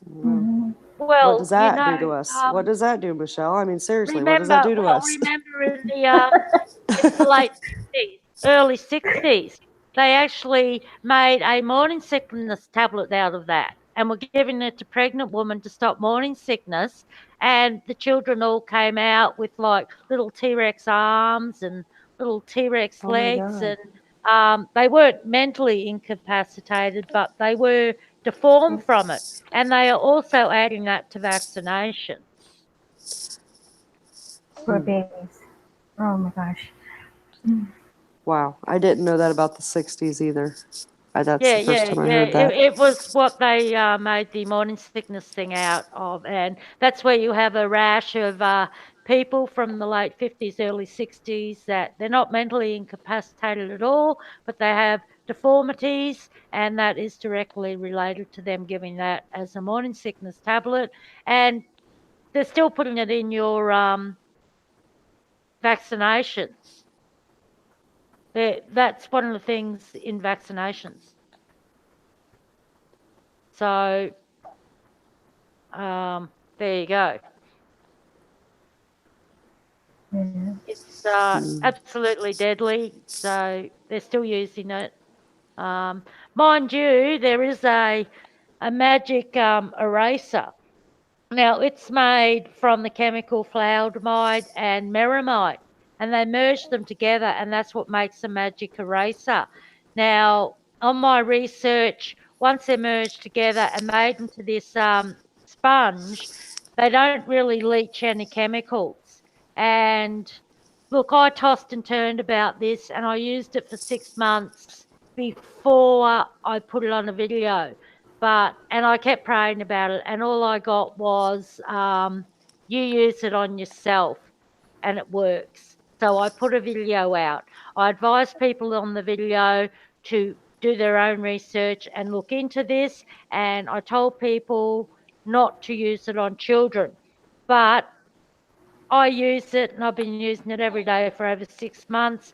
What does Well, that do to us? What does that do, Michelle? I mean, seriously, what does that do to us? remember in the late 50s, early 60s, they actually made a morning sickness tablet out of that and were giving it to pregnant women to stop morning sickness. And the children all came out with like little T-Rex arms and little T-Rex Oh my legs God. and They weren't mentally incapacitated, but they were deformed from it. And they are also adding that to vaccinations. For babies. Oh my gosh. Wow, I didn't know that about the 60s either. That's Yeah, the first yeah, time I yeah. heard that. It was what they made the morning sickness thing out of, and that's where you have a rash of people from the late 50s, early 60s that they're not mentally incapacitated at all, but they have deformities, and that is directly related to them giving that as a morning sickness tablet, and they're still putting it in your vaccinations. That's one of the things in vaccinations. So there you go. Yeah. It's absolutely deadly, so they're still using it. Mind you, there is a magic eraser. Now, it's made from the chemical fluidamide and meramide, and they merge them together, and that's what makes a magic eraser. Now, on my research, once they're merged together and made into this sponge, they don't really leach any chemicals. And look, I tossed and turned about this, and I used it for 6 months before I put it on a video. And I kept praying about it, and all I got was, you use it on yourself and it works. So I put a video out. I advise people on the video to do their own research and look into this. And I told people not to use it on children. But I use it, and I've been using it every day for over 6 months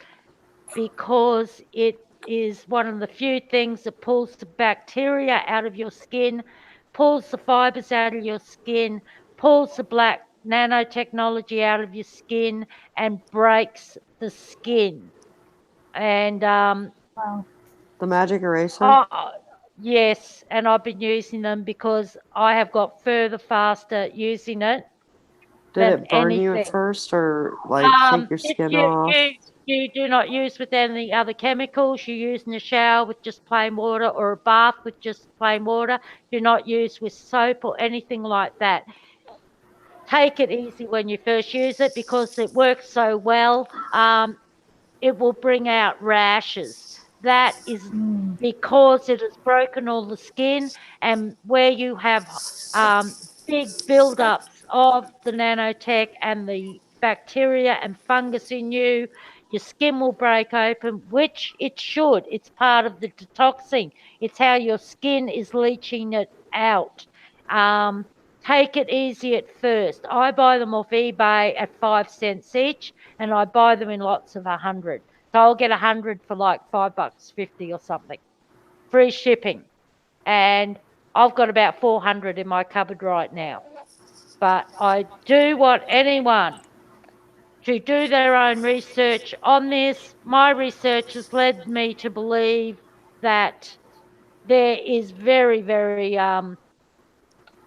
because it is one of the few things that pulls the bacteria out of your skin, pulls the fibers out of your skin, pulls the black nanotechnology out of your skin, and breaks the skin. And Wow. The magic eraser? oh, yes, and I've been using them because I have got further faster using it Did than it burn you at anything. first or like take your If skin off? you do not use with any other chemicals, you use in a shower with just plain water or a bath with just plain water. Do not use with soap or anything like that. Take it easy when you first use it because it works so well. It will bring out rashes. That is because it has broken all the skin, and where you have big buildups of the nanotech and the bacteria and fungus in you, your skin will break open, which it should. It's part of the detoxing. It's how your skin is leaching it out. Um, Take it easy at first. I buy them off eBay at 5 cents each, and I buy them in lots of 100. So I'll get 100 for like $5.50 or something. Free shipping. And I've got about 400 in my cupboard right now. But I do want anyone to do their own research on this. My research has led me to believe that there is very, very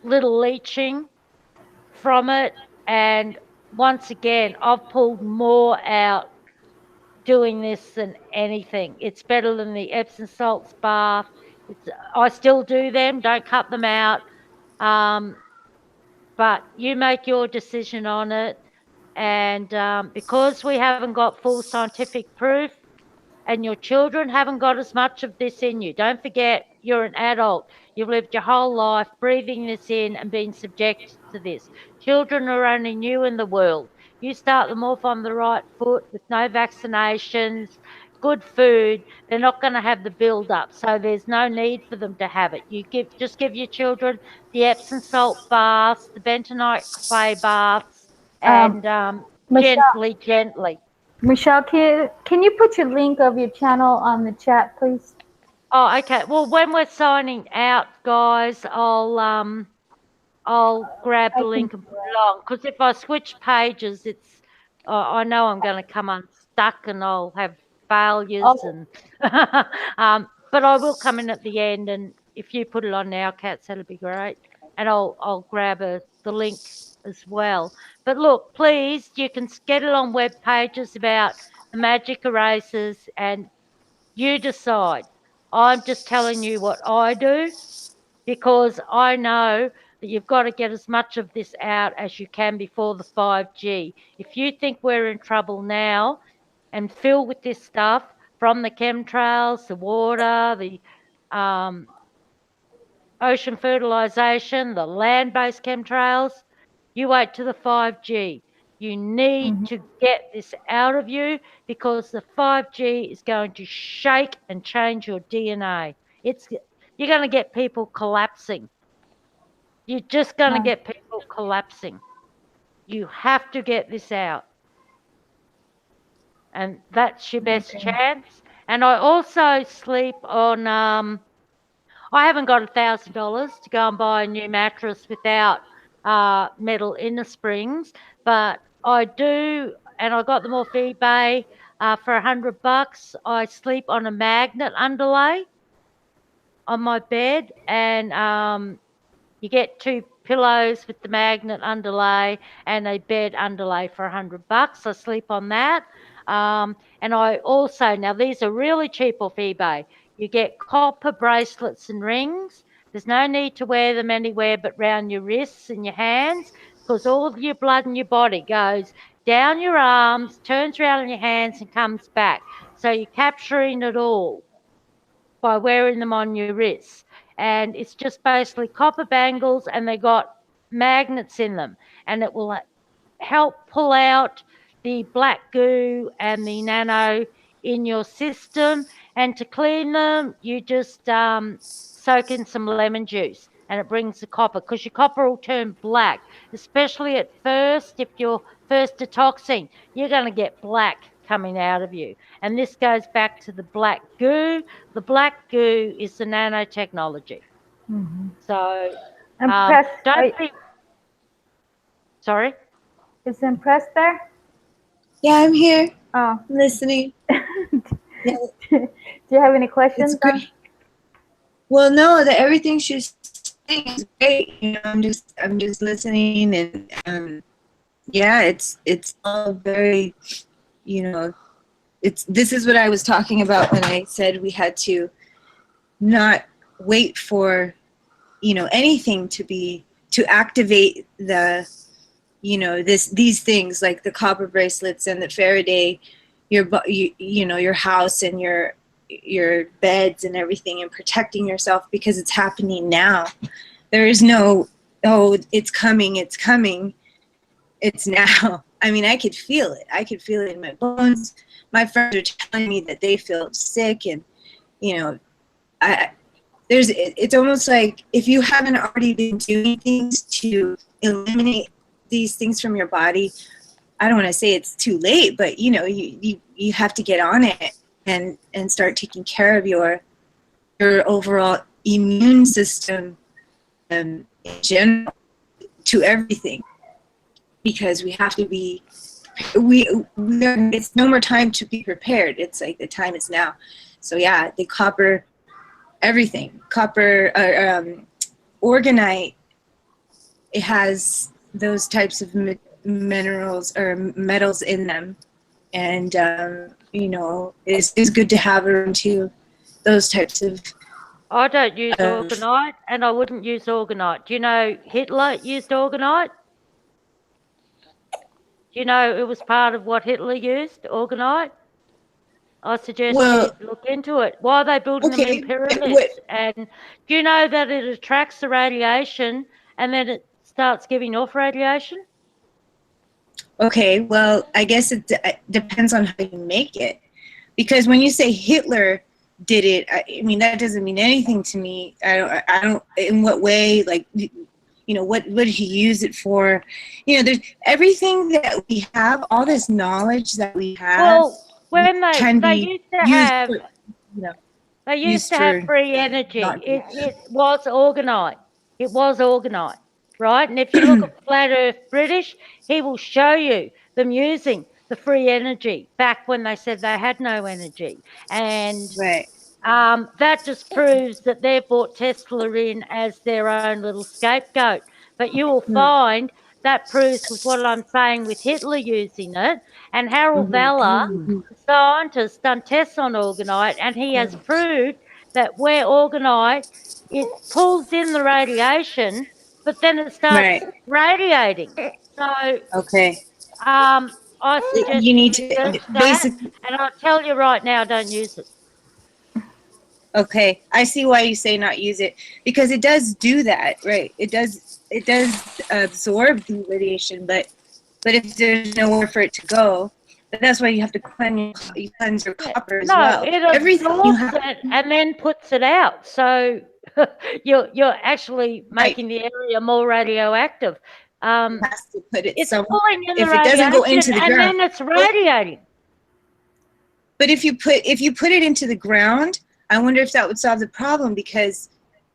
little leaching from it. And once again, I've pulled more out doing this than anything. It's better than the Epsom salts bath. I still do them, don't cut them out. Um, but you make your decision on it. And because we haven't got full scientific proof, and your children haven't got as much of this in you. Don't forget, you're an adult. You've lived your whole life breathing this in and being subjected to this. Children are only new in the world. You start them off on the right foot with no vaccinations, good food. They're not going to have the build up, so there's no need for them to have it. Just give your children the Epsom salt baths, the bentonite clay baths, Um, and Michelle, gently. Michelle, can you put your link of your channel on the chat, please? Oh, okay. Well, when we're signing out, guys, I'll grab I the can link do and put it on. Because if I switch pages, I know I'm going to come unstuck and I'll have failures Oh, and but I will come in at the end, and if you put it on now, Cats, that'll be great. And I'll grab the link as well. But look, please, you can get it on web pages about the magic erasers, and You decide. I'm just telling you what I do because I know that you've got to get as much of this out as you can before the 5G. If you think we're in trouble now and fill with this stuff from the chemtrails, the water, the um, ocean fertilization, the land-based chemtrails, you wait to the 5G. You need to get this out of you because the 5G is going to shake and change your DNA. You're going to get people collapsing. You're just going to Wow. get people collapsing. You have to get this out. And that's your best Okay. chance. And I also sleep on I haven't got $1,000 to go and buy a new mattress without metal inner springs, but I do, and I got them off eBay for $100. I sleep on a magnet underlay on my bed, and you get two pillows with the magnet underlay and a bed underlay for $100. I sleep on that. And I also, now these are really cheap off eBay. You get copper bracelets and rings. There's no need to wear them anywhere but round your wrists and your hands because all of your blood in your body goes down your arms, turns around in your hands, and comes back. So you're capturing it all by wearing them on your wrists. And it's just basically copper bangles and they got magnets in them. And it will help pull out the black goo and the nano in your system. And to clean them, you just soak in some lemon juice and it brings the copper because your copper will turn black, especially at first. If you're first detoxing, you're going to get black coming out of you. And this goes back to the black goo. The black goo is the nanotechnology. So Impressed? don't be sorry. Is impressed there? Yeah, I'm here Oh. listening. Yeah, Do you have any it's questions? great. Well, no, that everything she's saying is great. You know, I'm just listening, and yeah, it's all very, you know, this is what I was talking about when I said we had to not wait for, you know, anything to activate the, you know, these things like the copper bracelets and the Faraday, you know, your house and your beds and everything, and protecting yourself because it's happening now. There is no, oh, it's coming, it's now. I mean, I could feel it. I could feel it in my bones. My friends are telling me that they feel sick, and you know, it's almost like if you haven't already been doing things to eliminate these things from your body, I don't want to say it's too late, but you know, you have to get on it and start taking care of your overall immune system in general, to everything, because we have to be it's no more time to be prepared. It's like the time is now. So yeah, the copper, everything, copper, orgonite, it has those types of minerals or metals in them, and you know, it's good to have around too, those types of I don't use orgonite, and I wouldn't use orgonite. Do you know Hitler used orgonite? Do you know it was part of what Hitler used, orgonite? I suggest well, you look into it. Why are they building them in okay, pyramids? And do you know that it attracts the radiation and then it starts giving off radiation? okay, well, I guess it depends on how you make it, because when you say Hitler did it, I mean, that doesn't mean anything to me. I don't. In what way? Like, you know, what did he use it for? You know, there's everything that we have, all this knowledge that we have. Well, when can they be used to have, for, you know, they used to have free energy. It was orgonite. It was orgonite, right? And if you look at Flat Earth British, he will show you them using the free energy back when they said they had no energy. And right. that just proves that they've brought Tesla in as their own little scapegoat. But you will find that proves with what I'm saying with Hitler using it, and Harold Vella, the scientist, done tests on orgonite, and he has proved that where orgonite, it pulls in the radiation, but then it starts radiating. So Okay. I suggest You you need to research that, basically. and I'll tell you right now, don't use it. Okay, I see why you say not use it, because it does do that, right? It does absorb the radiation, but if there's nowhere for it to go, but that's why you have to cleanse your copper as well. It Everything you absorbs have, it and then puts it out. So you're actually making the area more radioactive. has to put it It's somewhere. pulling in If the it doesn't go into radiation the and ground, then it's radiating. but if you put it into the ground, I wonder if that would solve the problem, because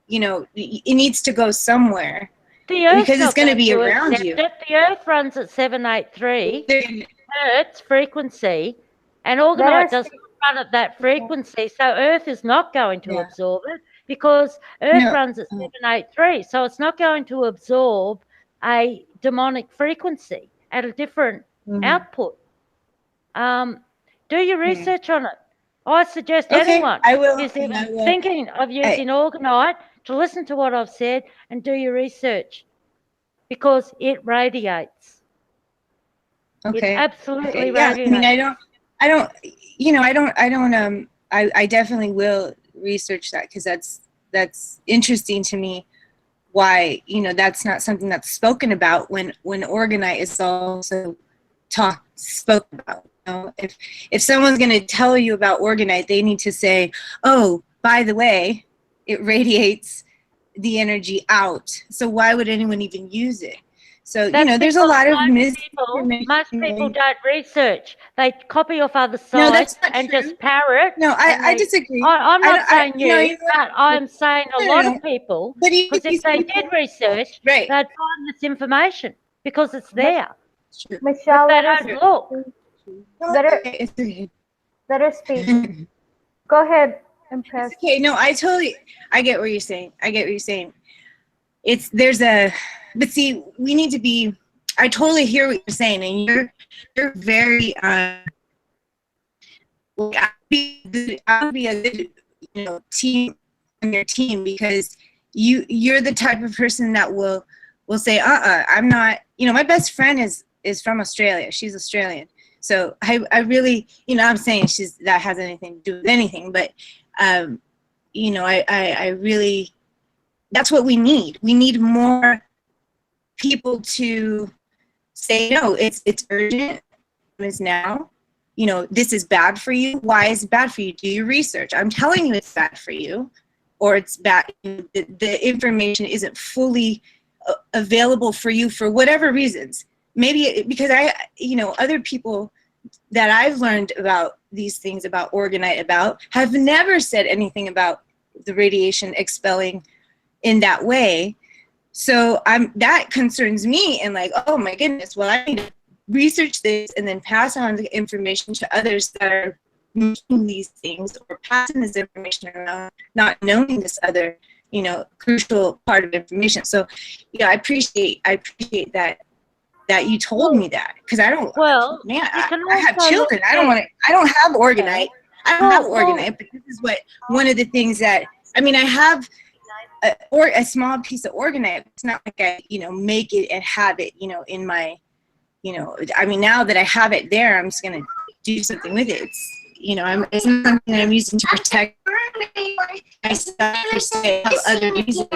it needs to go somewhere. The Earth's Because it's not going to be around accept you. it. The Earth runs at 783 hertz frequency, and orgonite doesn't run at that frequency, so Earth is not going to absorb it, because Earth runs at 783, so it's not going to absorb a demonic frequency at a different output. Do your research on it. I suggest anyone who's even thinking of using orgonite to listen to what I've said and do your research, because it radiates. Okay. It absolutely Yeah, radiates. I mean, I definitely will research that, because that's interesting to me. Why, that's not something that's spoken about when orgonite is also spoken about. If someone's going to tell you about orgonite, they need to say, oh, by the way, it radiates the energy out. So why would anyone even use it? So, there's a lot of misinformation. Most people don't research. They copy off other sites and just parrot. No, I disagree. I'm not saying you, but I'm saying a lot of people, because if they did research, they'd find this information, because it's there. Michelle, but they don't look. Let her speak. Go ahead, Impress. Okay, no, I get what you're saying. But see, we need to be, I totally hear what you're saying, and you're very, I would be a good, team on your team, because you're the type of person that will say, I'm not, my best friend is from Australia. She's Australian. So I really, I'm saying that has anything to do with anything, but, I really, that's what we need. We need more people to say, no, it's urgent, it's now. This is bad for you. Why is it bad for you? Do your research. I'm telling you it's bad for you, or it's bad. The information isn't fully available for you for whatever reasons. Maybe because other people that I've learned about these things about orgonite have never said anything about the radiation expelling in that way. So that concerns me, and like, oh my goodness, well, I need to research this and then pass on the information to others that are making these things, or passing this information around, not knowing this other, crucial part of information. So, I appreciate that you told me that, because I don't. Well, man, I have children. I don't have orgonite. I don't have orgonite, but this is one of the things that, I have a small piece of orgonite. It's not like I, make it and have it, in my, now that I have it there, I'm just gonna do something with it. It's, it's not something that I'm using to protect myself per se. Other reasons.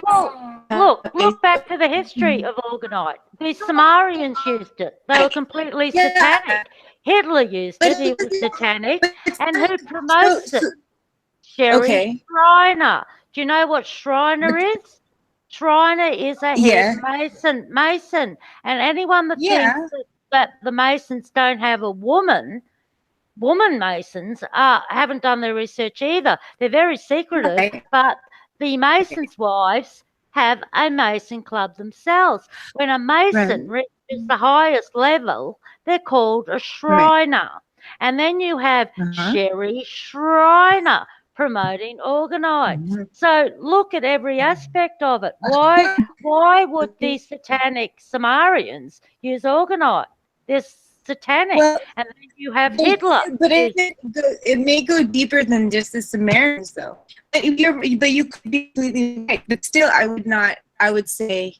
Look back to the history of orgonite. The Sumerians used it. They were completely satanic. Hitler used it. He was satanic. And who promotes it? Sherry Shriner. Do you know what Shriner is? Shriner is a head Mason. And anyone that thinks that the Masons don't have a woman Masons haven't done their research either. They're very secretive, but the Masons' wives have a Mason club themselves. When a Mason reaches the highest level, they're called a Shriner. And then you have Sherry Shriner, promoting organoids. Mhm. So look at every aspect of it. Why would these satanic Sumerians use organoid? They're satanic. Well, And then you have Hitler. but it may go deeper than just the Sumerians, though. But you could be completely right. But still, I would say,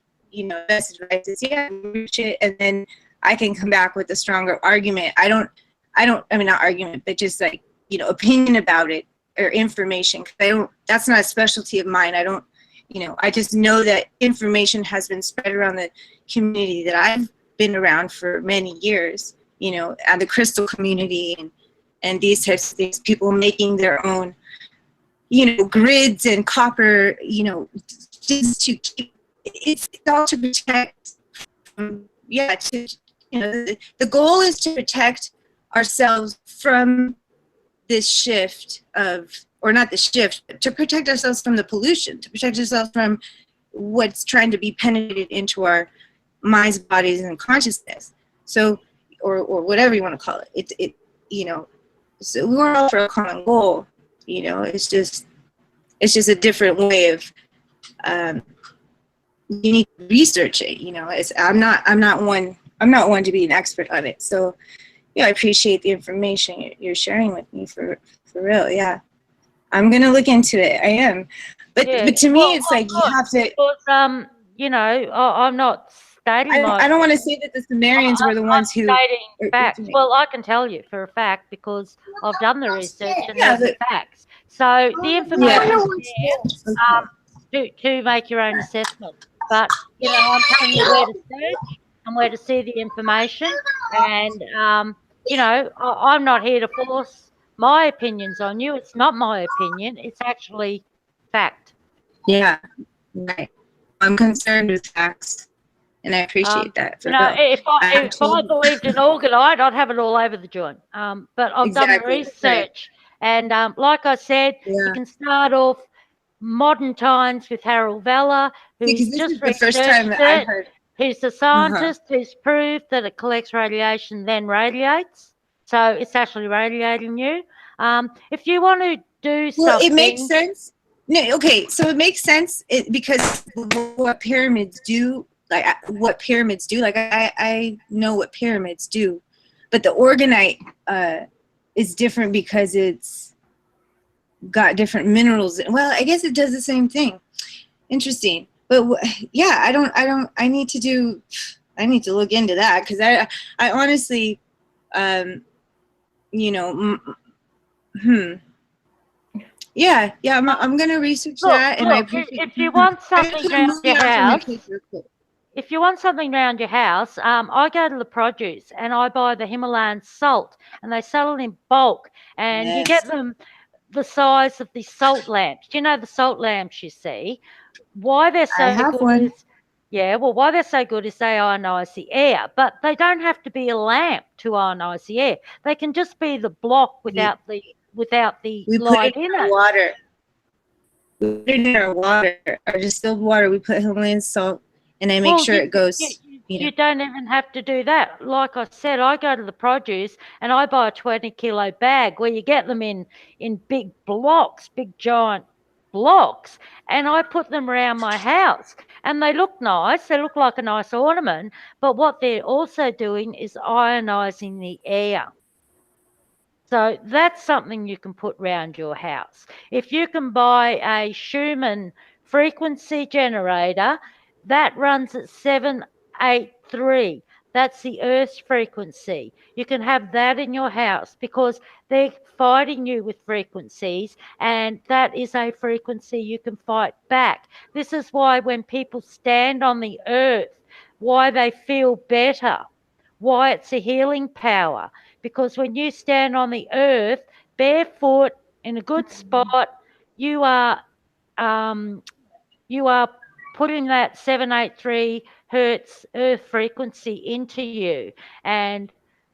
best advice is, yeah, reach it, and then I can come back with a stronger argument. I mean, not argument, but just like, opinion about it or information. 'Cause that's not a specialty of mine. I just know that information has been spread around the community that I've been around for many years, and the crystal community and these types of things, people making their own, grids and copper, just to keep, it's all to protect, the goal is to protect ourselves from this shift or not the shift, but to protect ourselves from the pollution, to protect ourselves from what's trying to be penetrated into our minds, bodies, and consciousness. So, or whatever you want to call it. So we're all for a common goal. It's just a different way of. You need to research it. I'm not one to be an expert on it. So, I appreciate the information you're sharing with me for real. Yeah, I'm gonna look into it. I am, but to me, it's like you have to. Because, I'm not stating I don't want to say that the Sumerians were the ones who. Stating facts. Well, I can tell you for a fact because I've done the research and there's the facts. So the information is there to make your own assessment. But I'm telling you where to search and where to see the information. And I'm not here to force my opinions on you. It's not my opinion. It's actually fact. Yeah, right. I'm concerned with facts, and I appreciate that. If I believed in organoid, I'd have it all over the joint. But I've done the research, and like I said, you can start off modern times with Harold Vella, who's just researched the first time that I heard. He's a scientist who's proved that it collects radiation, then radiates. So it's actually radiating you. If you want to do something, well, it makes sense. No, okay, so it makes sense because what pyramids do, like I know what pyramids do, but the organite is different because it's got different minerals. Well, I guess it does the same thing. Interesting, but yeah, I need to look into that because I honestly, Yeah, I'm gonna research that, and I appreciate. If you want something around your house, I go to the produce and I buy the Himalayan salt, and they sell it in bulk, and you get them the size of the salt lamps. Do you know the salt lamps you see? Why they're so good is why they're so good is they ionise the air, but they don't have to be a lamp to ionise the air. They can just be the block without the light in it. Water. We put it in our water, our distilled water. We put Himalayan salt, and I make sure it goes. You don't even have to do that. Like I said, I go to the produce and I buy a 20-kilo bag where you get them in big blocks, big giant blocks, and I put them around my house. And they look nice. They look like a nice ornament. But what they're also doing is ionising the air. So that's something you can put around your house. If you can buy a Schumann frequency generator, that runs at 783. That's the Earth's frequency. You can have that in your house because they're fighting you with frequencies, and that is a frequency you can fight back. This is why when people stand on the earth, why they feel better, why it's a healing power. Because when you stand on the earth barefoot in a good spot, you are putting that 783 hertz earth frequency into you, and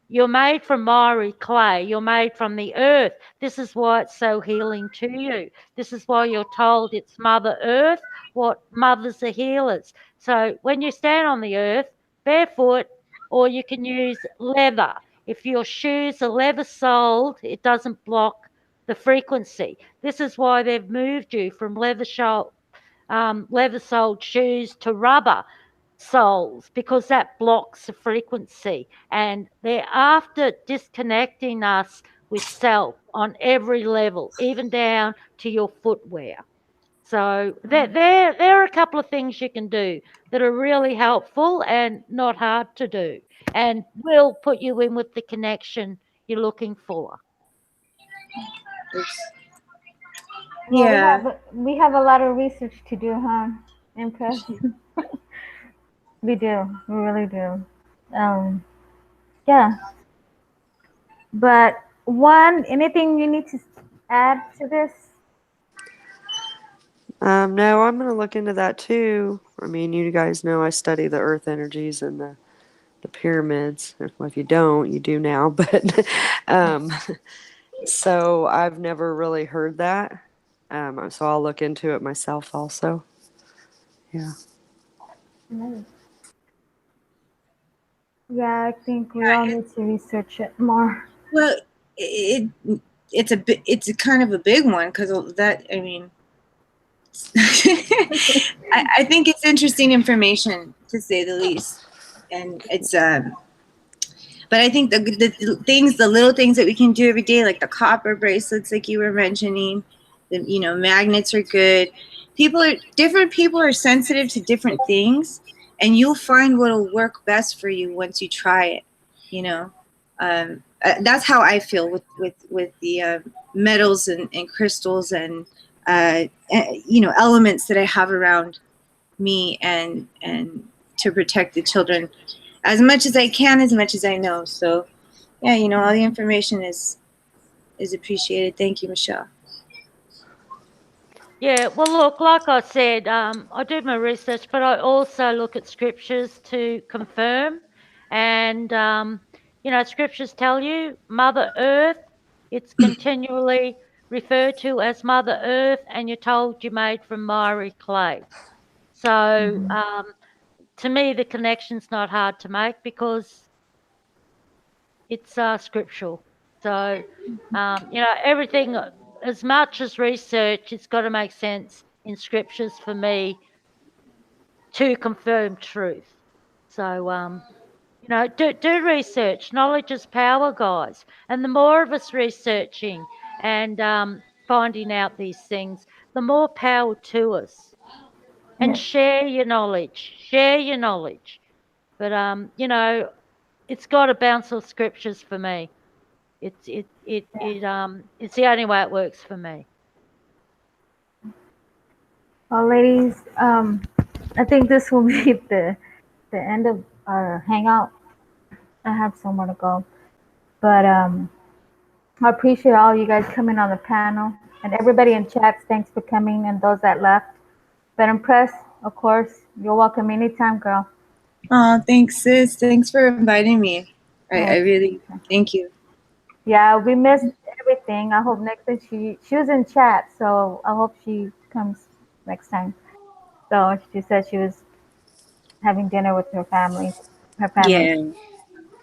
you're made from miry clay. You're made from the earth. This is why it's so healing to you. This is why you're told it's Mother Earth. What mothers are healers. So when you stand on the earth barefoot, or you can use leather. If your shoes are leather soled, it doesn't block the frequency. This is why they've moved you from leather-soled shoes to rubber soles, because that blocks the frequency. And they're after disconnecting us with self on every level, even down to your footwear. So there are a couple of things you can do that are really helpful and not hard to do, and will put you in with the connection you're looking for. Well, Yeah. we have a lot of research to do, huh? Impressed. We do. We really do. Um, yeah. But anything you need to add to this? No, I'm gonna look into that too. I mean, you guys know I study the earth energies and the pyramids. Well, if you don't, you do now. But um, so I've never really heard that. So I'll look into it myself also. Yeah. Nice. Yeah, I think we all need to research it more. Well, it it's a kind of a big one because that, I mean, I think it's interesting information to say the least, and it's but I think the little things that we can do every day, like the copper bracelets, like you were mentioning, magnets are good. Different people are sensitive to different things, and you'll find what'll work best for you once you try it. You know, that's how I feel with the metals and crystals and elements that I have around me and to protect the children as much as I can, as much as I know. So yeah, all the information is appreciated. Thank you, Michelle. Yeah, well, look, like I said, I do my research, but I also look at scriptures to confirm. And, scriptures tell you Mother Earth, it's continually referred to as Mother Earth, and you're told you're made from miry clay. So, to me, the connection's not hard to make because it's scriptural. So, everything, as much as research, it's got to make sense in scriptures for me to confirm truth. So, do research. Knowledge is power, guys. And the more of us researching and finding out these things, the more power to us. And Yeah. share your knowledge. Share your knowledge. But it's got to bounce off scriptures for me. It's the only way it works for me. Well, ladies, I think this will be the end of our hangout. I have somewhere to go, but I appreciate all you guys coming on the panel and everybody in chats. Thanks for coming and those that left. But impressed, of course. You're welcome anytime, girl. Oh, thanks, sis. Thanks for inviting me. I Oh, really thank you. yeah, we missed everything. I hope next time she was in chat, so I hope she comes next time. So she said she was having dinner with her family. Yeah.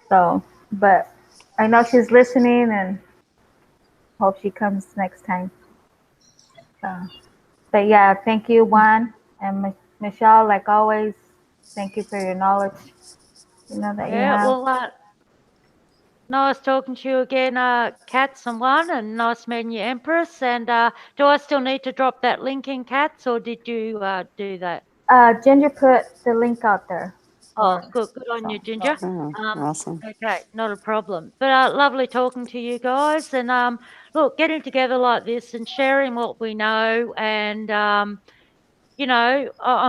So, but I know she's listening and hope she comes next time. So, but yeah, thank you, Juan and Michelle. Like always, thank you for your knowledge. That you Yeah, have. well, nice talking to you again, Cats and One, and nice meeting you, Empress. And do I still need to drop that link in, Cats, or did you do that? Ginger put the link out there. Oh, good on you, Ginger. Oh, awesome. Okay, not a problem. But lovely talking to you guys, and look, getting together like this and sharing what we know, and I'm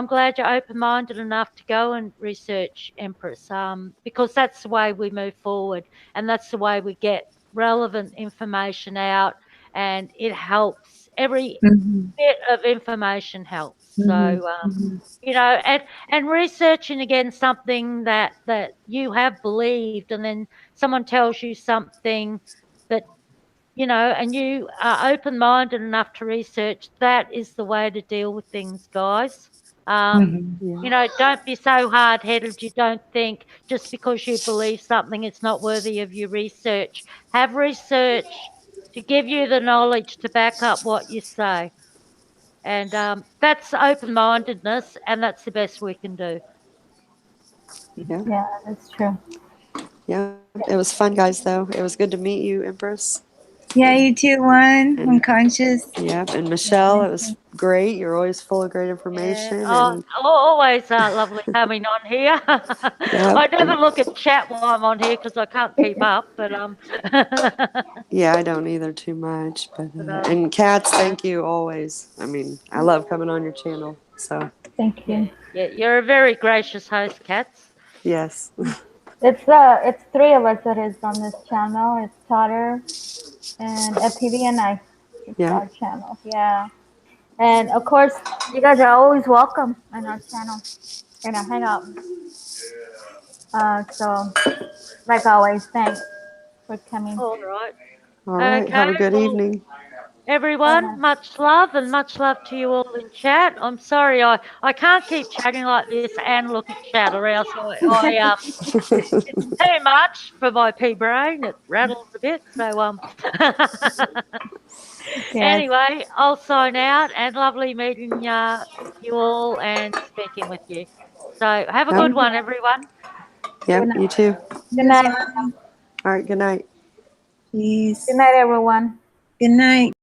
glad you're open-minded enough to go and research, Empress, because that's the way we move forward, and that's the way we get relevant information out, and it helps. Every Mm-hmm. bit of information helps. So, Mm-hmm. and researching against something that you have believed, and then someone tells you something that and you are open-minded enough to research, that is the way to deal with things, guys. Mm-hmm. Don't be so hard-headed. You don't think just because you believe something, it's not worthy of your research. Have research, to give you the knowledge to back up what you say. And that's open mindedness, and that's the best we can do. Yeah. Yeah, that's true. Yeah. It was fun, guys, though. It was good to meet you, Empress. Yeah, you too, one. And- Unconscious. Yeah. And Michelle, it was great. You're always full of great information. Oh, And always lovely coming on here. I never look at chat while I'm on here because I can't keep up. But yeah, I don't either too much. But and Cats, thank you always. I mean, I love coming on your channel. So Thank you. yeah, you're a very gracious host, Cats. yes. It's three of us that is on this channel. It's Totter and FPV and I. It's Yeah. our channel. Yeah. And of course, you guys are always welcome on our channel in our hangout. So, like always, thanks for coming. All right. All right. Okay. Have a good Well, evening. everyone, much love and much love to you all in chat. I'm sorry I can't keep chatting like this and look at chat, or else it's too much for my pea brain. It rattles a bit. So Yes. anyway, I'll sign out, and lovely meeting you all and speaking with you. So have a good one, everyone. Yep. You too. Good night. All right. Good night. Peace. Good night, everyone. Good night.